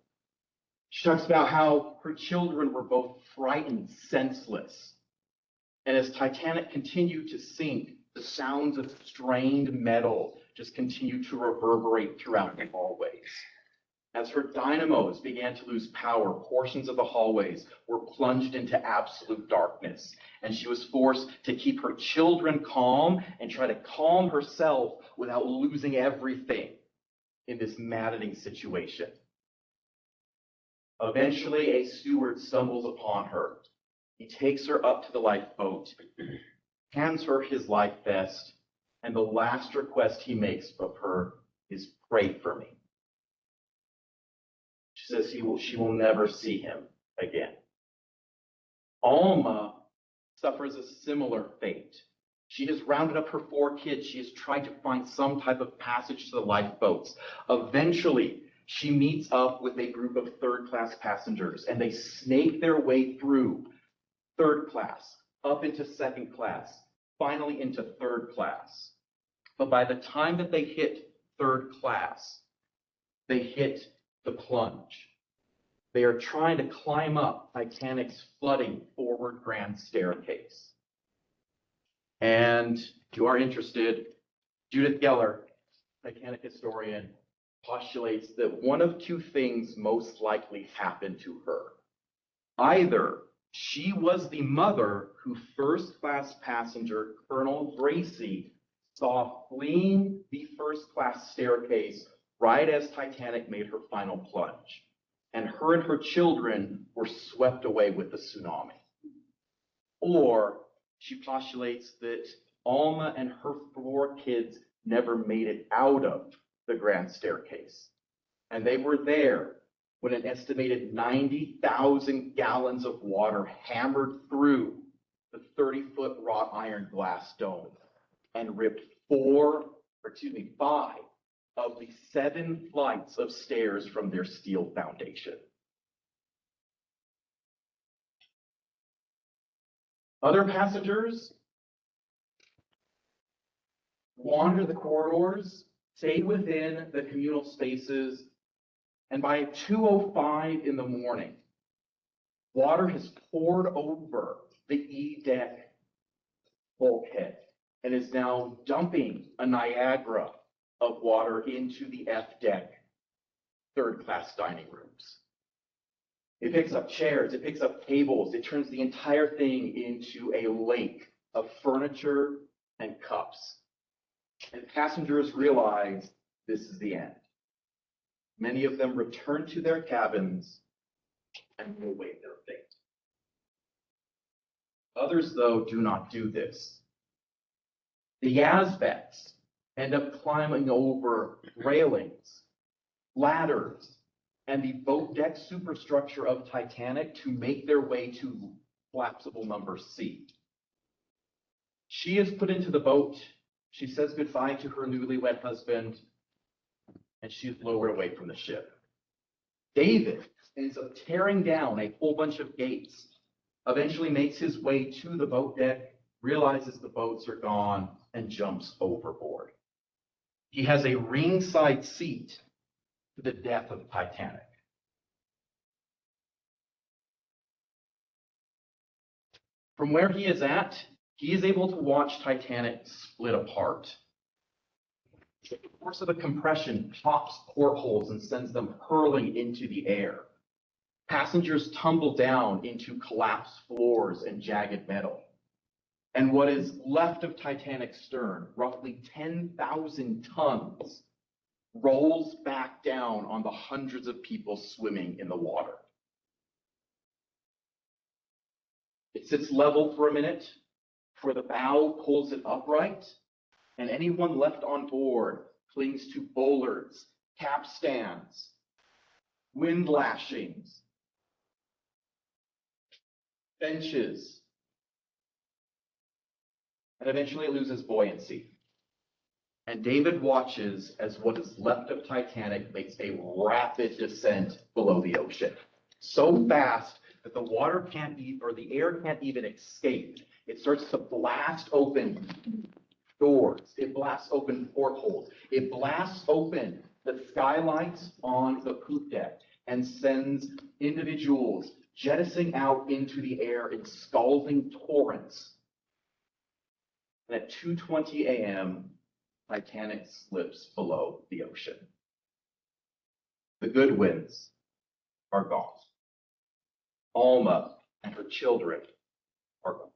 She talks about how her children were both frightened, senseless. And as Titanic continued to sink, the sounds of strained metal just continued to reverberate throughout the hallways. As her dynamos began to lose power, portions of the hallways were plunged into absolute darkness, and she was forced to keep her children calm and try to calm herself without losing everything in this maddening situation. Eventually, a steward stumbles upon her. He takes her up to the lifeboat, hands her his life vest, and the last request he makes of her is, pray for me. She says she will never see him again. Alma suffers a similar fate. She has rounded up her 4 kids. She has tried to find some type of passage to the lifeboats. Eventually, she meets up with a group of third-class passengers, and they snake their way through third class, up into second class, finally into third class. But by the time that they hit third class, they hit the plunge. They are trying to climb up Titanic's flooding forward grand staircase. And if you are interested, Judith Geller, Titanic historian, postulates that one of 2 things most likely happened to her. Either she was the mother who first-class passenger Colonel Gracie saw fleeing the first-class staircase right as Titanic made her final plunge, and her children were swept away with the tsunami. Or she postulates that Alma and her 4 kids never made it out of the grand staircase, and they were there when an estimated 90,000 gallons of water hammered through the 30-foot wrought iron glass dome and ripped 5 of the 7 flights of stairs from their steel foundation. Other passengers wander the corridors, stay within the communal spaces, and by 2:05 in the morning, water has poured over the E deck bulkhead and is now dumping a Niagara of water into the F deck third-class dining rooms. It picks up chairs, it picks up tables, it turns the entire thing into a lake of furniture and cups. And passengers realize this is the end. Many of them return to their cabins and will await their fate. Others, though, do not do this. The Yazbeks end up climbing over railings, ladders, and the boat deck superstructure of Titanic to make their way to collapsible number C. She is put into the boat. She says goodbye to her newlywed husband, and she's lowered away from the ship. David ends up tearing down a whole bunch of gates, eventually makes his way to the boat deck, realizes the boats are gone, and jumps overboard. He has a ringside seat to the death of Titanic. From where he is at, he is able to watch Titanic split apart. The force of the compression pops portholes and sends them hurling into the air. Passengers tumble down into collapsed floors and jagged metal. And what is left of Titanic's stern, roughly 10,000 tons, rolls back down on the hundreds of people swimming in the water. It sits level for a minute, for the bow pulls it upright, and anyone left on board clings to bollards, capstans, wind lashings, benches, and eventually it loses buoyancy. And David watches as what is left of Titanic makes a rapid descent below the ocean. So fast that the water can't or the air can't even escape. It starts to blast open doors. It blasts open portholes. It blasts open the skylights on the poop deck and sends individuals jettisoning out into the air in scalding torrents. And at 2:20 a.m., Titanic slips below the ocean. The Goodwins are gone. Alma and her children are gone.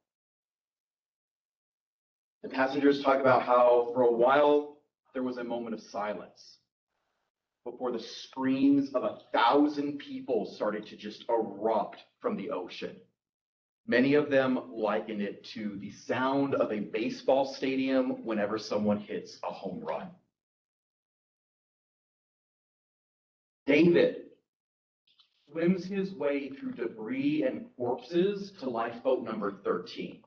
The passengers talk about how for a while there was a moment of silence before the screams of 1,000 people started to just erupt from the ocean. Many of them liken it to the sound of a baseball stadium whenever someone hits a home run. David swims his way through debris and corpses to lifeboat number 13.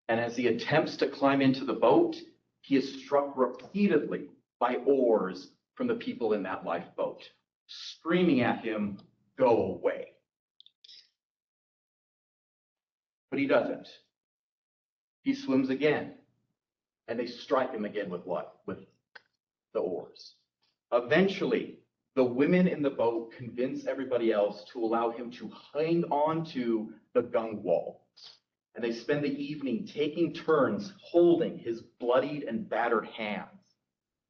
And as he attempts to climb into the boat, he is struck repeatedly by oars from the people in that lifeboat, screaming at him, "Go away." But he doesn't. He swims again, and they strike him again with what? With the oars. Eventually, the women in the boat convince everybody else to allow him to hang on to the gunwale. And they spend the evening taking turns holding his bloodied and battered hands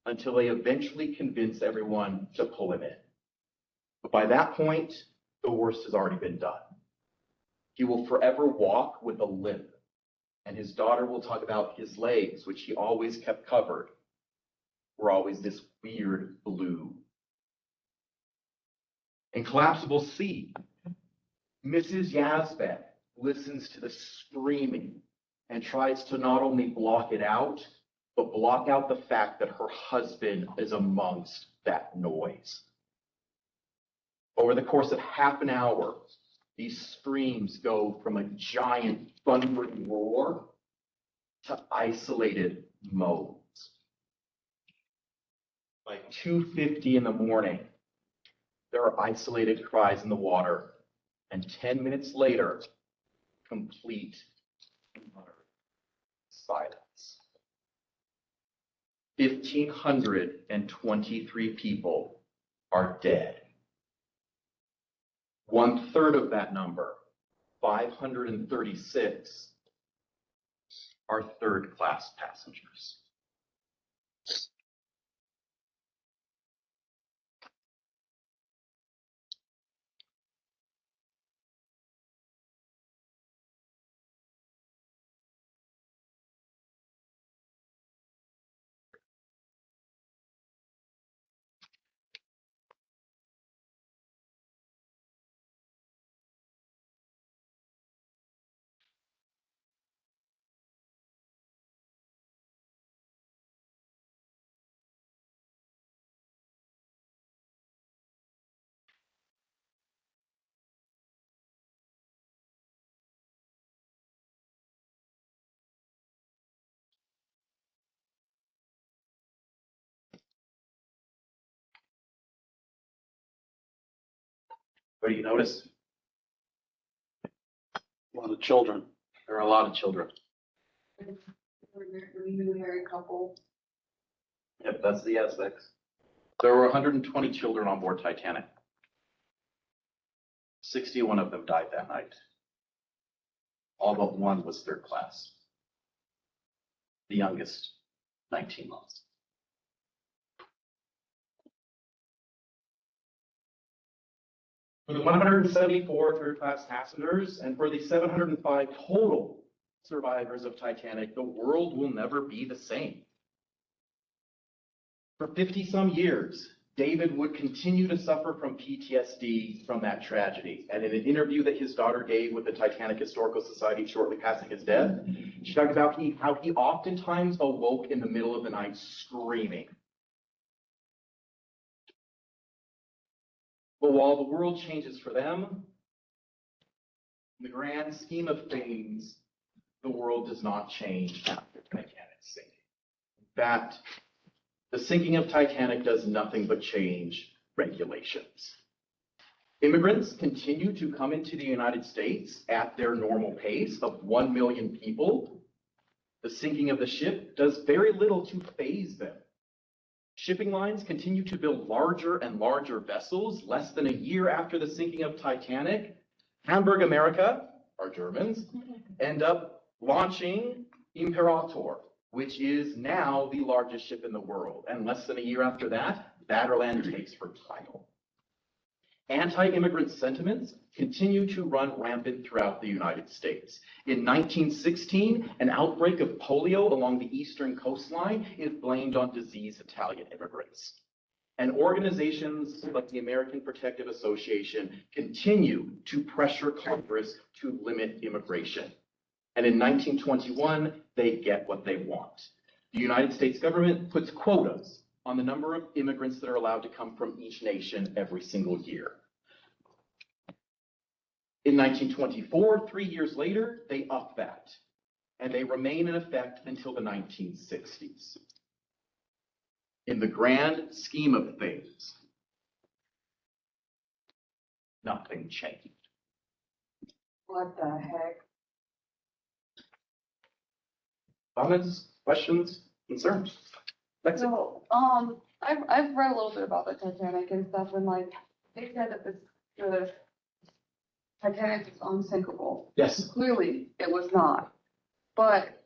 until they eventually convince everyone to pull him in. But by that point, the worst has already been done. He will forever walk with a limp, and his daughter will talk about his legs, which he always kept covered, were always this weird blue. In Collapsible Sea, Mrs. Yazbek listens to the screaming and tries to not only block it out, but block out the fact that her husband is amongst that noise. Over the course of half an hour, these screams go from a giant thundering roar to isolated moans. By 2:50 in the morning, there are isolated cries in the water, and 10 minutes later, complete and utter silence. 1,523 people are dead. 1/3 of that number, 536, are third-class passengers. What do you notice? A lot of children. There are a lot of children. We're a newly married couple. Yep, that's the aspects. There were 120 children on board Titanic. 61 of them died that night. All but one was third class. The youngest, 19 months. For the 174 third-class passengers and for the 705 total survivors of Titanic, the world will never be the same. For 50-some years, David would continue to suffer from PTSD from that tragedy. And in an interview that his daughter gave with the Titanic Historical Society shortly passing his death, she talked about how he oftentimes awoke in the middle of the night screaming. But while the world changes for them, in the grand scheme of things, the world does not change after Titanic's sinking. In fact, the sinking of Titanic does nothing but change regulations. Immigrants continue to come into the United States at their normal pace of 1 million people. The sinking of the ship does very little to faze them. Shipping lines continue to build larger and larger vessels. Less than a year after the sinking of Titanic, Hamburg America, our Germans, end up launching Imperator, which is now the largest ship in the world. And less than a year after that, Vaterland takes her title. Anti-immigrant sentiments continue to run rampant throughout the United States. In 1916, an outbreak of polio along the eastern coastline is blamed on diseased Italian immigrants. And organizations like the American Protective Association continue to pressure Congress to limit immigration. And in 1921, they get what they want. The United States government puts quotas on the number of immigrants that are allowed to come from each nation every single year. In 1924, 3 years later, they up that, and they remain in effect until the 1960s. In the grand scheme of things, nothing changed. What the heck? Comments, questions, concerns? That's it. So, I've read a little bit about the Titanic and stuff, and like, they said that the Titanic is unsinkable. Yes. Clearly, it was not. But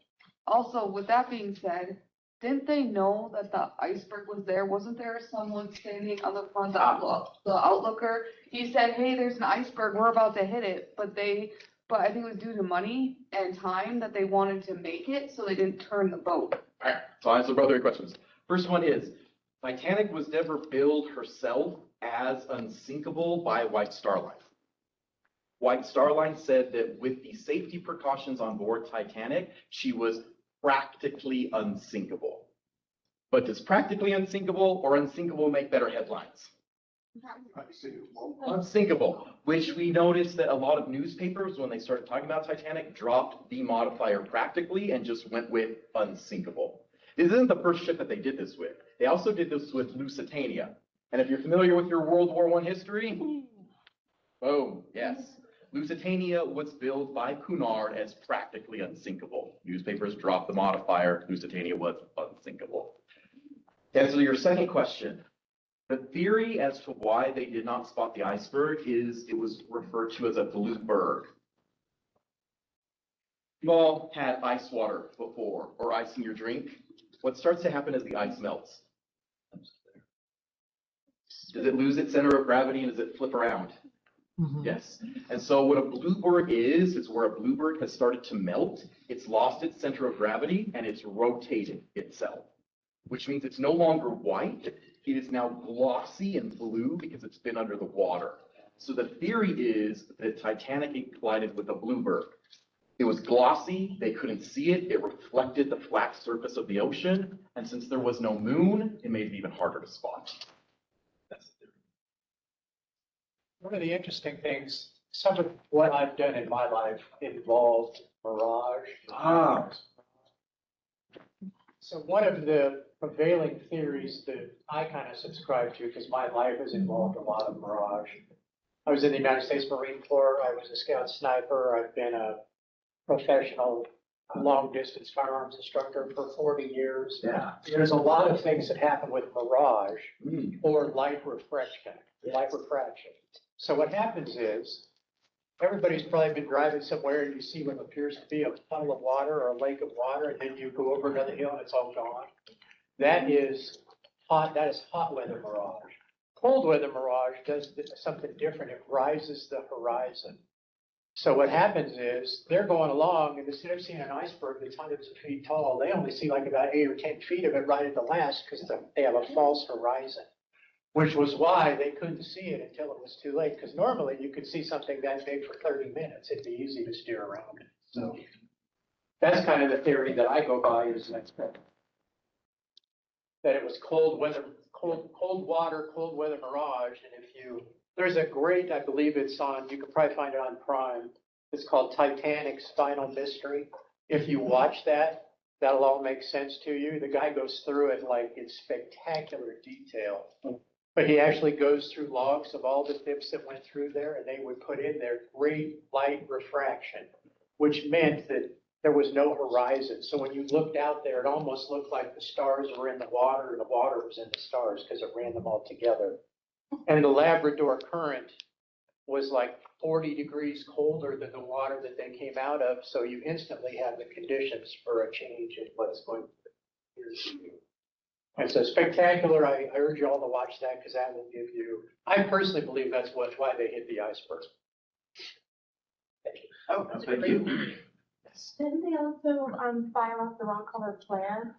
also, with that being said, didn't they know that the iceberg was there? Wasn't there someone standing on the front, the outlooker? He said, hey, there's an iceberg, we're about to hit it. But I think it was due to money and time that they wanted to make it, so they didn't turn the boat. All right, so I'll answer both of your questions. First one is, Titanic was never billed herself as unsinkable by White Star Line. White Star Line said that with the safety precautions on board Titanic, she was practically unsinkable. But does practically unsinkable or unsinkable make better headlines? Unsinkable, which we noticed that a lot of newspapers, when they started talking about Titanic, dropped the modifier practically and just went with unsinkable. This isn't the first ship that they did this with. They also did this with Lusitania. And if you're familiar with your World War I history, boom, yes. Lusitania was billed by Cunard as practically unsinkable. Newspapers dropped the modifier. Lusitania was unsinkable. To answer your second question, the theory as to why they did not spot the iceberg is it was referred to as a blue berg. You've all had ice water before, or ice in your drink. What starts to happen is the ice melts. Does it lose its center of gravity and does it flip around? Yes. And so what a bluebird is where a bluebird has started to melt, it's lost its center of gravity and it's rotating itself, which means it's no longer white. It is now glossy and blue because it's been under the water. So the theory is that Titanic collided with a bluebird. It was glossy, they couldn't see it, it reflected the flat surface of the ocean, and since there was no moon, it made it even harder to spot. That's the theory. One of the interesting things, some of what I've done in my life involved mirage. So one of the prevailing theories that I kind of subscribe to, because my life has involved a lot of mirage. I was in the United States Marine Corps. I was a scout sniper. I've been a professional a long-distance firearms instructor for 40 years. Yeah. There's a lot of things that happen with mirage Mm. or light refraction, So what happens is, everybody's probably been driving somewhere and you see what appears to be a puddle of water or a lake of water, and then you go over another hill and it's all gone. That is hot weather mirage. Cold weather mirage does something different. It rises the horizon. So what happens is they're going along, and instead of seeing an iceberg that's hundreds of feet tall, they only see like about 8 or 10 feet of it right at the last because they have a false horizon, which was why they couldn't see it until it was too late. Because normally you could see something that big for 30 minutes. It'd be easy to steer around it. So that's kind of the theory that I go by is that it was cold water, cold weather mirage. And there's a great, I believe it's on, you can probably find it on Prime. It's called Titanic's Final Mystery. If you watch that, that'll all make sense to you. The guy goes through it like in spectacular detail. But he actually goes through logs of all the ships that went through there, and they would put in there great light refraction, which meant that there was no horizon. So when you looked out there, it almost looked like the stars were in the water and the water was in the stars because it ran them all together. And the Labrador current was like 40 degrees colder than the water that they came out of. So you instantly have the conditions for a change in what's going to be. And so spectacular, I urge you all to watch that because that will give you, I personally believe that's why they hit the iceberg. Thank you. Oh, thank you. Didn't they also fire off the wrong color flare?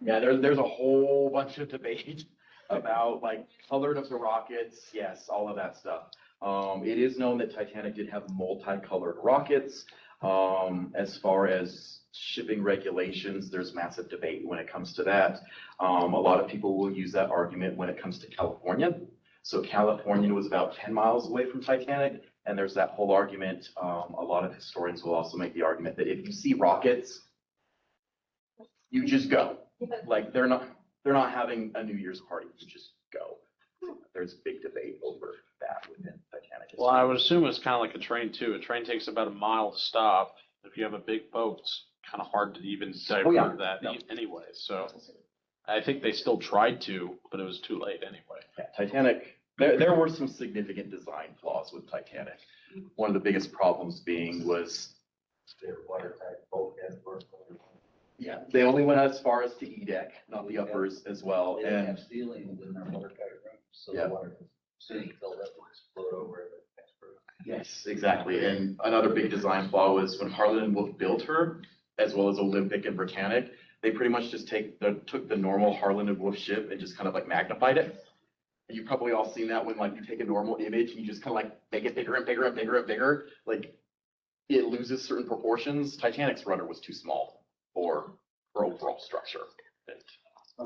Yeah, there's a whole bunch of debate about like color of the rockets. Yes, all of that stuff. It is known that Titanic did have multicolored rockets. As far as shipping regulations, there's massive debate when it comes to that. A lot of people will use that argument when it comes to California. So California was about 10 miles away from Titanic, and there's that whole argument. A lot of historians will also make the argument that if you see rockets, you just go. Like they're not having a New Year's party. You just go. There's big debate over that within Titanic. Well, I would assume it's kind of like a train too. A train takes about a mile to stop. If you have a big boat, it's kind of hard to even divert anyway. So I think they still tried to, but it was too late anyway. Yeah, Titanic, there were some significant design flaws with Titanic. One of the biggest problems being was their watertight bulkheads were. Yeah, they only went as far as to E deck, not the uppers as well. They And didn't have ceilings in their watertight rooms, so Yeah. the water was sitting filled up and explode over the next room. yes, exactly. And another big design flaw was when Harland and Wolff built her, as well as Olympic and Britannic, they pretty much just took the normal Harland and Wolff ship and just kind of like magnified it. And you've probably all seen that when like you take a normal image and you just kind of like make it bigger and bigger and bigger and bigger, like it loses certain proportions. Titanic's rudder was too small for her overall structure.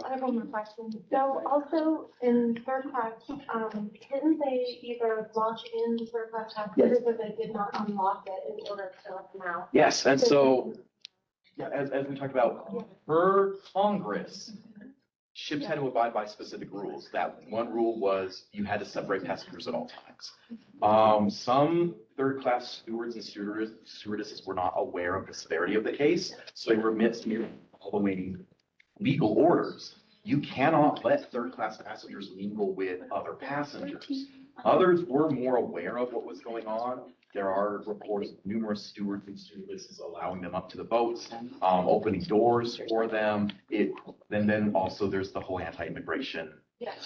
I have one more question. So also in third class, didn't they either launch in third class passengers or they did not unlock it in order to let them out? Yes, and so, yeah, as we talked about, per Congress, ships had to abide by specific rules. That one rule was you had to separate passengers at all times. Some third-class stewards and stewardesses were not aware of the severity of the case, so they were amidst following legal orders. You cannot let third-class passengers mingle with other passengers. Others were more aware of what was going on. There are reports of numerous stewards and stewardesses allowing them up to the boats, opening doors for them. Then also there's the whole anti-immigration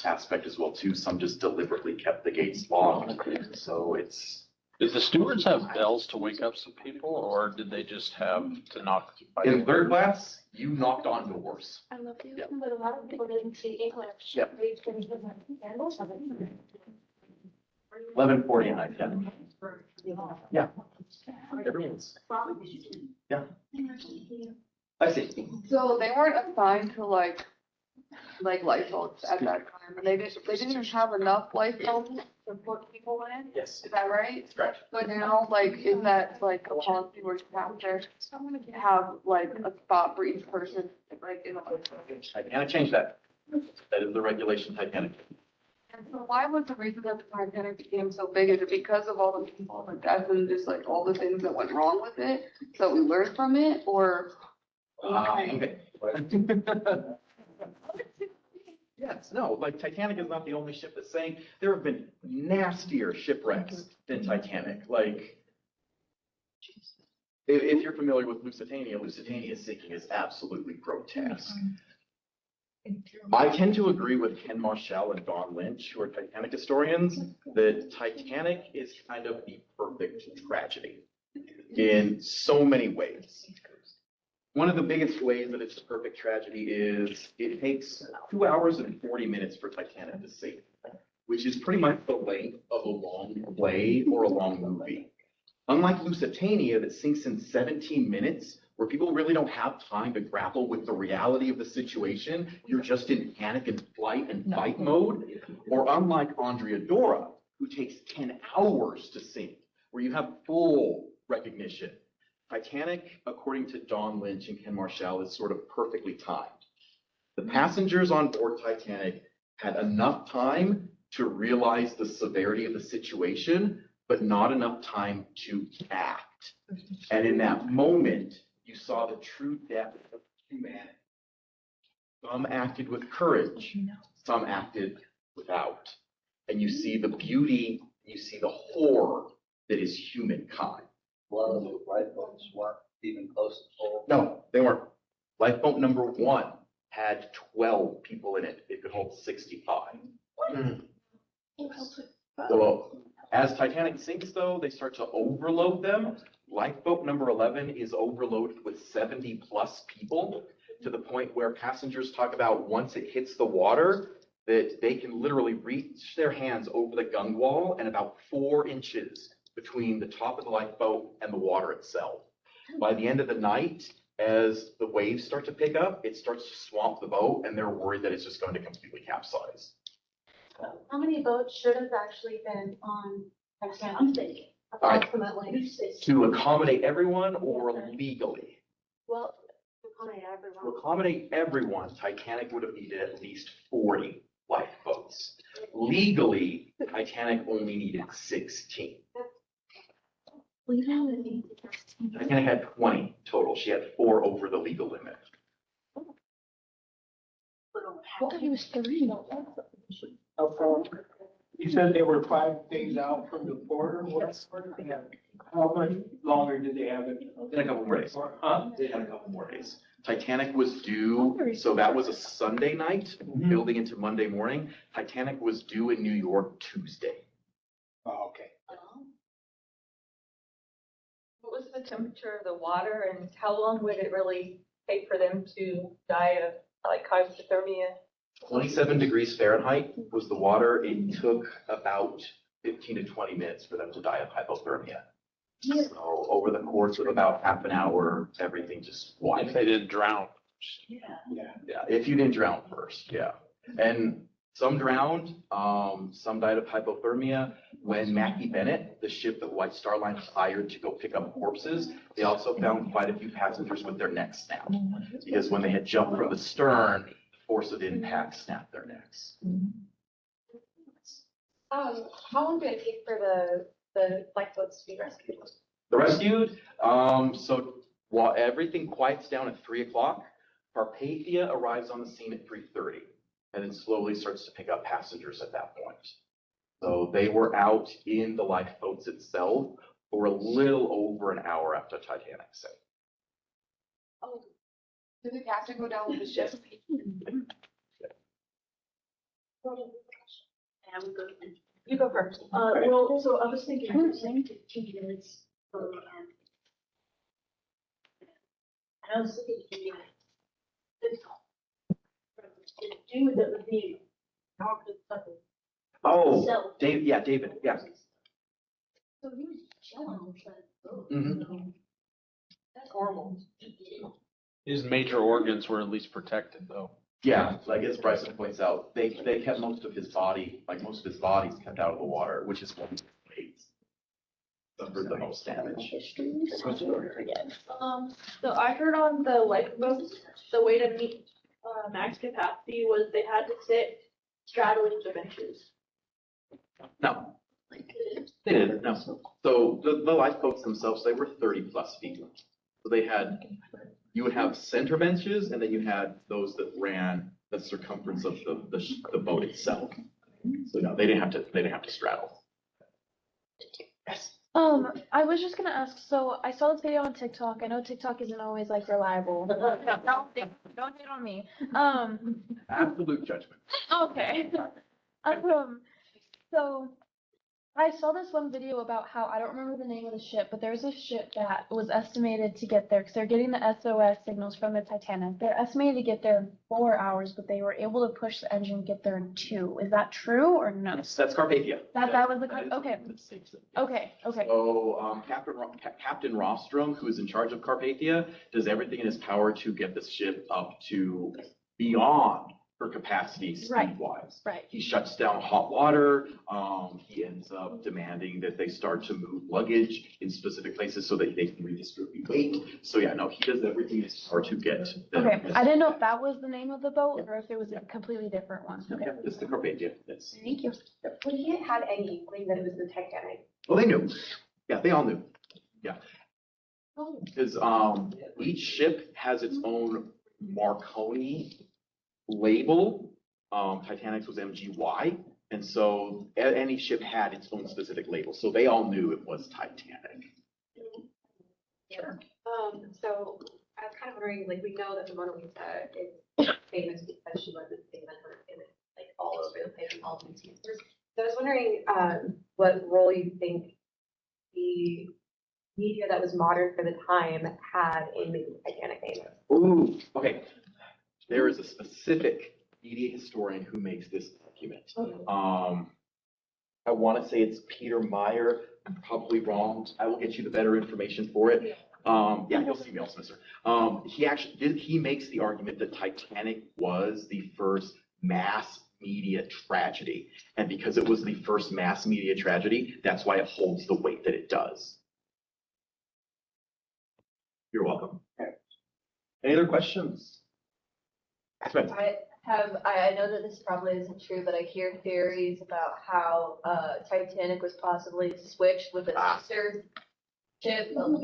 aspect as well too. Some just deliberately kept the gates locked. So it's. Did the stewards have bells to wake up some people, or did they just have to knock? In third class, you knocked on doors. I love you, Yep. but a lot of people didn't see English. Yep. They couldn't give them candles of it. 11:40 at night, yeah. Yeah. Everyone's. Yeah. I see. So they weren't assigned to like lifeboats at that time, and they didn't even have enough lifeboats to put people in. Yes. Is that right? Correct. So now, like, is that like a policy where you have to have like a spot for each person, like in a lifeboat? Titanic changed that. That is the regulation Titanic. So why was the reason that the Titanic became so big? Is it because of all the people, the deaths and just like all the things that went wrong with it? So we learned from it, or why? Okay. Yes, no, like Titanic is not the only ship that sank. There have been nastier shipwrecks than Titanic. Like, if you're familiar with Lusitania's sinking is absolutely grotesque. I tend to agree with Ken Marshall and Don Lynch, who are Titanic historians, that Titanic is kind of the perfect tragedy in so many ways. One of the biggest ways that it's a perfect tragedy is it takes 2 hours and 40 minutes for Titanic to sink, which is pretty much the length of a long play or a long movie. Unlike Lusitania that sinks in 17 minutes, where people really don't have time to grapple with the reality of the situation, you're just in panic and flight and fight mode. Or unlike Andrea Dora, who takes 10 hours to sink, where you have full recognition. Titanic, according to Don Lynch and Ken Marshall, is sort of perfectly timed. The passengers on board Titanic had enough time to realize the severity of the situation, but not enough time to act. And in that moment, you saw the true depth of humanity. Some acted with courage, some acted without. And you see the beauty, you see the horror that is humankind. A lot of the lifeboats weren't even close to full. No, they weren't. Lifeboat number 1 had 12 people in it. It could hold 65. So as Titanic sinks, though, they start to overload them. Lifeboat number 11 is overloaded with 70 plus people, to the point where passengers talk about once it hits the water, that they can literally reach their hands over the gun wall and about 4 inches between the top of the lifeboat and the water itself. By the end of the night, as the waves start to pick up, it starts to swamp the boat, and they're worried that it's just going to completely capsize. How many boats should have actually been on Titanic? Right. Approximately. To accommodate everyone or legally? Well, to accommodate everyone. To accommodate everyone, Titanic would have needed at least 40 lifeboats. Legally, Titanic only needed 16. Titanic had 20 total. She had 4 over the legal limit. He was 3. You said they were 5 days out from the port or what? How much longer did they have it? In a couple more days. Huh? They had a couple more days. Titanic was due, so that was a Sunday night, building into Monday morning. Titanic was due in New York Tuesday. Oh, okay. What was the temperature of the water and how long would it really take for them to die of like hypothermia? 27 degrees Fahrenheit was the water. It took about 15 to 20 minutes for them to die of hypothermia. So over the course of about half an hour, everything just If wiped. they didn't drown. Yeah, if you didn't drown first, yeah. And some drowned, some died of hypothermia. When Mackie Bennett, the ship that White Star Line hired to go pick up corpses, they also found quite a few passengers with their necks snapped. Because when they had jumped from the stern, the force of impact snapped their necks. How long did it take for the lifeboats to be rescued? The rescued, so while everything quiets down at 3 o'clock, Carpathia arrives on the scene at 3:30 and then slowly starts to pick up passengers at that point. So they were out in the lifeboats itself for a little over an hour after Titanic sank. Oh, did the captain go down with the ship? You go first. Well, so I was thinking, you're saying 15 minutes, and I was thinking, the dude that would be talking something. Oh, So- Dave, yeah, David, yeah. So he was chilling, but. Mhm. That's horrible. His major organs were at least protected, though. Yeah, like as Bryson points out, they kept most of his body, like most of his body's kept out of the water, which is what he suffered the most damage. So I heard on the lifeboats, the way to meet max capacity was they had to sit straddling the benches. No. They didn't, no. So the lifeboats themselves, they were 30+ feet. So they had, you would have center benches, and then you had those that ran the circumference of the boat itself. So no, they didn't have to straddle. Yes. I was just gonna ask, so I saw this video on TikTok. I know TikTok isn't always like reliable. Don't hate on me. Absolute judgment. Okay. So I saw this one video about how, I don't remember the name of the ship, but there's a ship that was estimated to get there, because they're getting the SOS signals from the Titanic. They're estimated to get there in 4 hours, but they were able to push the engine and get there in 2. Is that true or no? Yes, that's Carpathia. That was the, That is okay, the same thing. okay. So, Captain Rostrom, who is in charge of Carpathia, does everything in his power to get the ship up to beyond her capacity speed-wise. Right. He shuts down hot water. He ends up demanding that they start to move luggage in specific places so that they can redistribute weight. So yeah, no, he does everything in his power to get them. Okay, I didn't know if that was the name of the boat or if it was a completely different one. Okay. Yeah, it's the Carpathia. Yes. Thank you. Would he have had any inkling that it was the Titanic? Well, they knew. Yeah, they all knew. Yeah. Because each ship has its own Marconi label. Titanic's was MGY. And so any ship had its own specific label. So they all knew it was Titanic. Sure. So I was kind of wondering, like, we know that the Mona Lisa is famous because she wasn't famous in it, like all over the place in all these years. So I was wondering what role you think the media that was modern for the time had in making Titanic famous. Ooh, okay. There is a specific media historian who makes this argument. I want to say it's Peter Meyer. I'm probably wrong. I will get you the better information for it. Yeah, you'll see me else, mister. He makes the argument that Titanic was the first mass media tragedy. And because it was the first mass media tragedy, that's why it holds the weight that it does. You're welcome. Any other questions? I know that this probably isn't true, but I hear theories about how Titanic was possibly switched with a sister ship. No.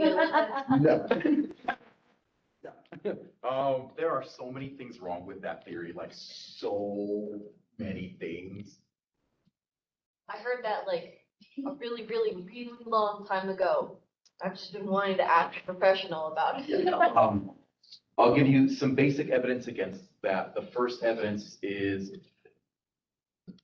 There are so many things wrong with that theory, like so many things. I heard that like a really, really, really long time ago. I've just been wanting to ask a professional about it. I'll give you some basic evidence against that. The first evidence is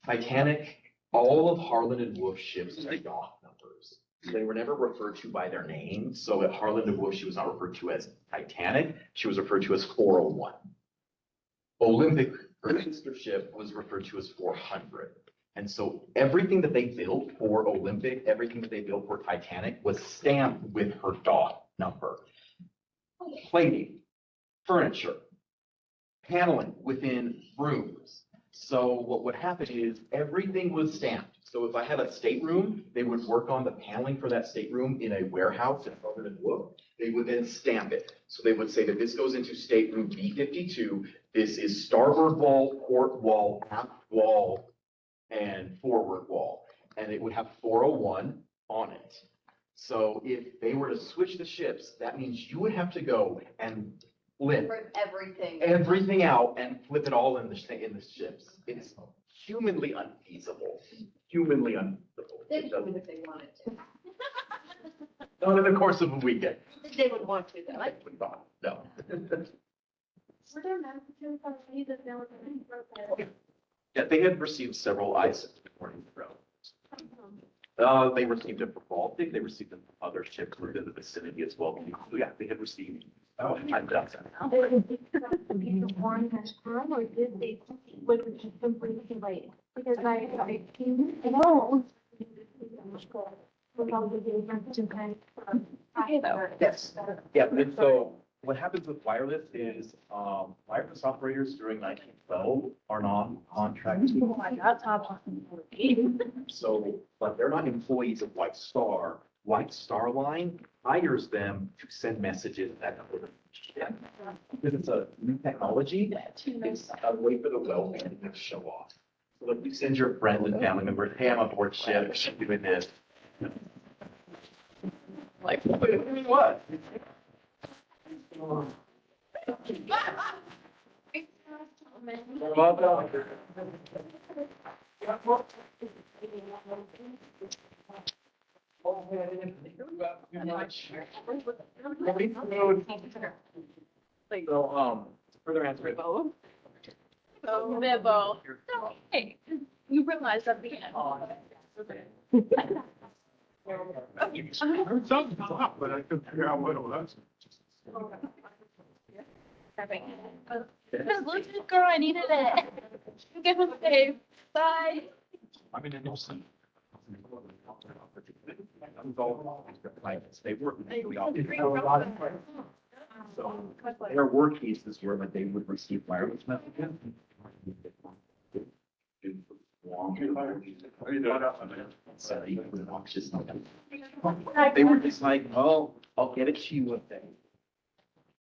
Titanic, all of Harland and Wolff's ships had dock numbers. They were never referred to by their name. So at Harland and Wolff, she was not referred to as Titanic. She was referred to as 401. Olympic, her sister ship, was referred to as 400. And so everything that they built for Olympic, everything that they built for Titanic was stamped with her dock number. Plating, furniture, paneling within rooms. So what would happen is everything was stamped. So if I had a stateroom, they would work on the paneling for that stateroom in a warehouse in Harland and Wolff. They would then stamp it. So they would say that this goes into stateroom B52. This is starboard wall, port wall, aft wall, and forward wall. And it would have 401 on it. So if they were to switch the ships, that means you would have to go and flip everything out and flip it all in the ships. It's humanly unfeasible. Humanly unfeasible. They would do it if they wanted to. Not in the course of a weekend. They would want to, though. No. Were there messages on these that there was a Yeah, they had received several ISIS warning throws. They received it from Baltic. They received them from other ships within the vicinity as well. So yeah, they had received. Oh, time does. warning has come, or did they was it just simply delayed? Because I know. Yes. Yeah, and so what happens with wireless is wireless operators during 1912 are not on contract. Oh my God, top. So, but they're not employees of White Star. White Star Line hires them to send messages back up to the ship. Because it's a new technology, it's a way for the wealthy to show off. So if you send your friends and family members, hey, I'm aboard ship, doing this. Like, what? So, further answer it. Bibbo. Hey, you realize at the end. I heard something pop, but I couldn't figure out what it was. Look, girl, I needed it. Give him a bye. I mean, I know some. They were. So there were cases where like they would receive wireless messages. So they were just like, oh, I'll get it to you one day.